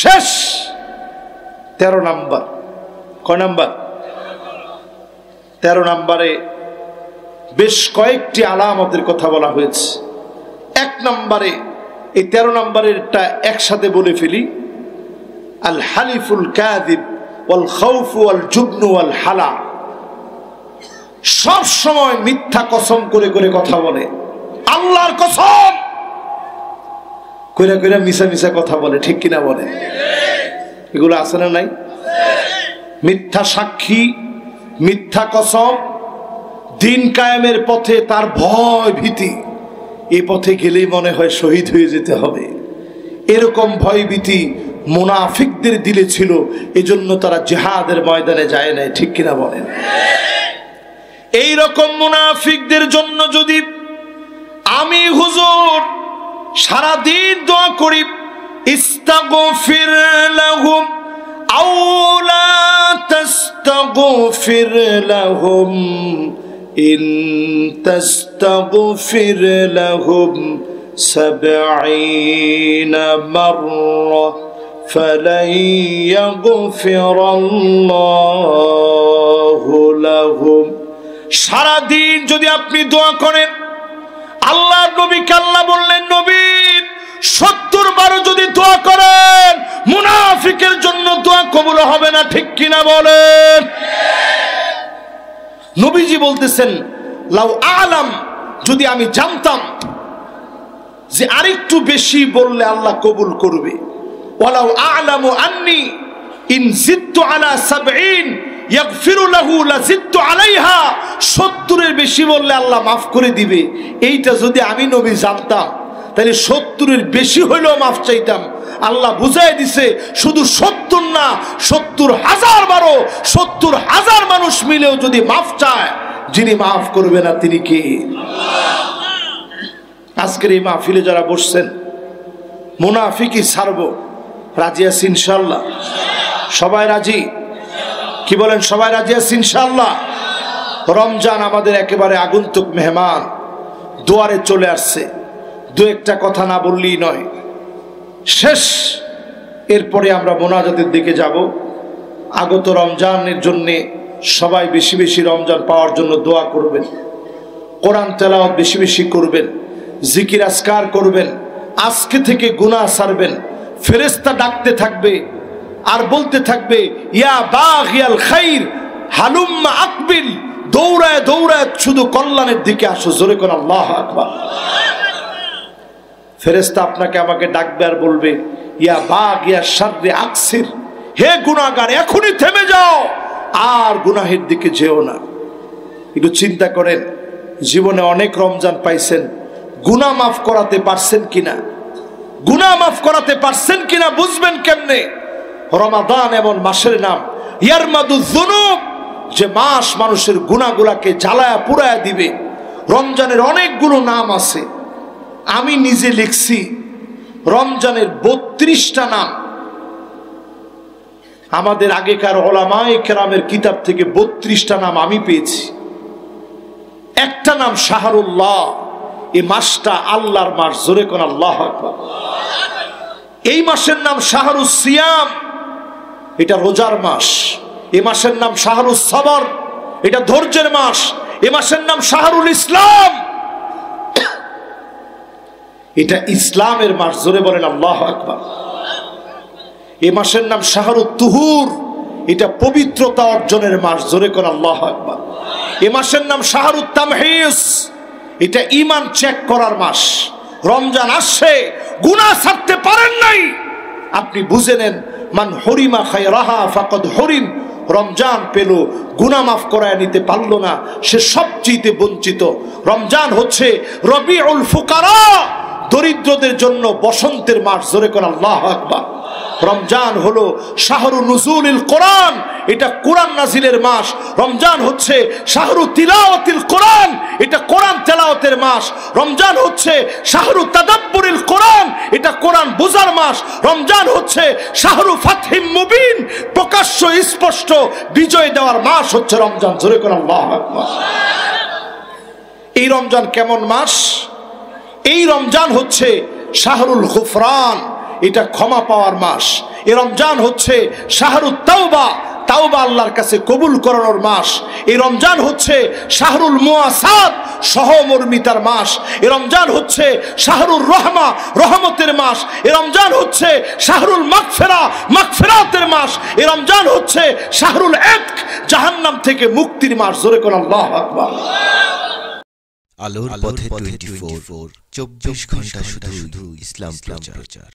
Speaker 1: শেষ 13 নাম্বার। কয় নাম্বার? 13 নাম্বারে বেশ কয়েকটি আলামতের কথা বলা হয়েছে। 1 নম্বরে, এই 13 নম্বরেরটা একসাথে বলে ফেলি, আল হালিফুল কাযিব ওয়াল খাউফু ওয়াল জুবনু ওয়াল হালা। সব সময় মিথ্যা কসম করে করে কথা বলে, আল্লাহর কসম কইরা কইরা মিছা মিছা কথা বলে, ঠিক কিনা বলে? এগুলো আছে না নাই? মিথ্যা সাক্ষী, মিথ্যা কসম, দিন কায়েমের পথে তার ভয় ভীতি, এই পথে গেলেই মনে হয় শহীদ হয়ে যেতে হবে, এরকম ভয় ভীতি মুনাফিকদের দিলে ছিল, এজন্য তারা জিহাদের ময়দানে যায় না, ঠিক কিনা বলেন? এই রকম মুনাফিকদের জন্য যদি আমি হুজুর সারা দিন দোয়া করি, ইস্তাগফির লাহুম আও লা তাস্তাগফির লাহুম ইন তাস্তাগফির লাহুম 70 মাররা ফালাই ইয়াগফিরাল্লাহু লাহুম। সারা দিন যদি আপনি দোয়া করেন, আল্লাহর নবীকে আল্লাহ বললেন, নবী 70 বার যদি দোয়া করেন মুনাফিকের জন্য দোয়া কবুল হবে না, ঠিক কিনা বলেন? নবীজি বলতেছেন, লাউ আলাম, যদি আমি জানতাম যে আরেকটু বেশি বললে আল্লাহ কবুল করবে, ওয়ালাউ আলামু আন্নি ইন জিদতু আলা 70 ইয়াগফিরু লাহু লাজিদতু আলাইহা, 70 এর বেশি বললে আল্লাহ মাফ করে দিবে, এইটা যদি আমি নবী জানতাম তাহলে 70 এর বেশি হইলেও মাফ চাইতাম। আল্লাহ বুঝাই দিছে, শুধু 70 না, 70,000 বারো, 70,000 মানুষ মিলেও যদি মাফ চায়, যিনি মাফ করবে না তিনি কে? আজকের এই মাহফিলে যারা বসছেন, মুনাফিকই ছাড়বো, রাজি আছি ইনশাআল্লাহ? সবাই রাজি? কি বলেন, সবাই রাজি আছি ইনশাআল্লাহ? রমজান আমাদের একেবারে আগন্তুক মেহমান, দুয়ারে চলে আসছে, দু একটা কথা না বললেই নয়, শেষ। এরপরে আমরা মোনাজাতের দিকে যাব। আগত রমজানের জন্যে সবাই বেশি বেশি রমজান পাওয়ার জন্য দোয়া করবেন, কোরআন তেলাওয়াত বেশি বেশি করবেন, জিকির আজকার করবেন, আজকে থেকে গুনাহ ছাড়বেন। ফেরেশতা ডাকতে থাকবে আর বলতে থাকবে, ইয়া বাগিয়াল খাইর হালুম্মা আকবিল, দৌড়ায় দৌড়ায় শুধু কল্যাণের দিকে আসো, জোরে কোন আল্লাহু আকবার। ফেরেশতা আপনাকে আমাকে ডাকবে আর বলবে, ইয়া বাগিয়া শাররি আকসির, হে গুনাহগার এখনই থেমে যাও, আর গুনাহের দিকে যেও না। একটু চিন্তা করেন, জীবনে অনেক রমজান পাইছেন, গুনাহ মাফ করাতে পারছেন কিনা? গুনাহ মাফ করাতে পারছেন কিনা বুঝবেন কেমনে? রমাদান এমন মাসের নাম, ইয়ারমাদুজ যুনুব, যে মাস মানুষের গুনাহগুলাকে জ্বালায়া পুড়ায়া দিবে। রমজানের অনেকগুলো নাম আছে, আমি নিজে লিখছি রমজানের 32টা নাম। আমাদের আগেকার উলামায়ে কেরামের কিতাব থেকে 32টা নাম আমি পেয়েছি। একটা নাম শাহরুল্লাহ, এই মাসটা আল্লাহর মাস, জোরে কোন আল্লাহু আকবার। এই মাসের নাম শাহরুস সিয়াম, এটা রোজার মাস। এই মাসের নাম শাহরুস সবর, এটা ধৈর্যের মাস। এই মাসের নাম শাহরুল ইসলাম, এটা ইসলামের মাস, জোরে বলেন আল্লাহু আকবার। এই মাসের নাম শাহরুত তুহুর, এটা পবিত্রতা অর্জনের মাস, জোরে কোন আল্লাহু আকবার। এই মাসের নাম শাহরুত তামহিস, এটা ঈমান চেক করার মাস। রমজান আসছে, গুনাহ ছাড়তে পারেন নাই, আপনি বুঝে নেন, মান হরিমা খায়রাহা ফাকাদ হরিম, রমজান পেল, গুনাহ মাফ করায় নিতে পারলো না, সে সবচেয়ে বঞ্চিত। রমজান হচ্ছে রবিউল ফুকারা, দরিদ্রদের জন্য বসন্তের মাস, জোরে কোন আল্লাহু আকবার। রমজান হলো শাহরু নুজুলিল কোরআন, এটা কোরআন নাজিলের মাস। রমজান হচ্ছে শাহরু তিলাওয়াতিল কোরআন, এটা কোরআন তেলাওয়াতের মাস। রমজান হচ্ছে শাহরু তাদাব্বুরিল কোরআন, এটা কোরআন বুঝার মাস। রমজান হচ্ছে শাহরু ফাতহিম মুবিন, প্রকাশ্য স্পষ্ট বিজয় দেওয়ার মাস হচ্ছে রমজান, জোরে কোন আল্লাহু আকবার। এই রমজান কেমন মাস? এই রমজান হচ্ছে শাহরুল গুফরান, এটা ক্ষমা পাওয়ার মাস। এই রমজান হচ্ছে শাহরুত তাওবা, তাওবা আল্লাহর কাছে কবুল করানোর মাস। এই রমজান হচ্ছে শাহরুল মুআসাত, সহমর্মিতার মাস। এই রমজান হচ্ছে শাহরুর রহমা, রহমতের মাস। এই রমজান হচ্ছে শাহরুল মাগফিরা, মাগফিরাতের মাস। এই রমজান হচ্ছে শাহরুল ইতক, জাহান্নাম থেকে মুক্তির মাস। জোরে কোন আল্লাহু আকবার।
Speaker 2: আলোর পথে 24, 24 ঘন্টা শুধু ইসলাম প্রচার।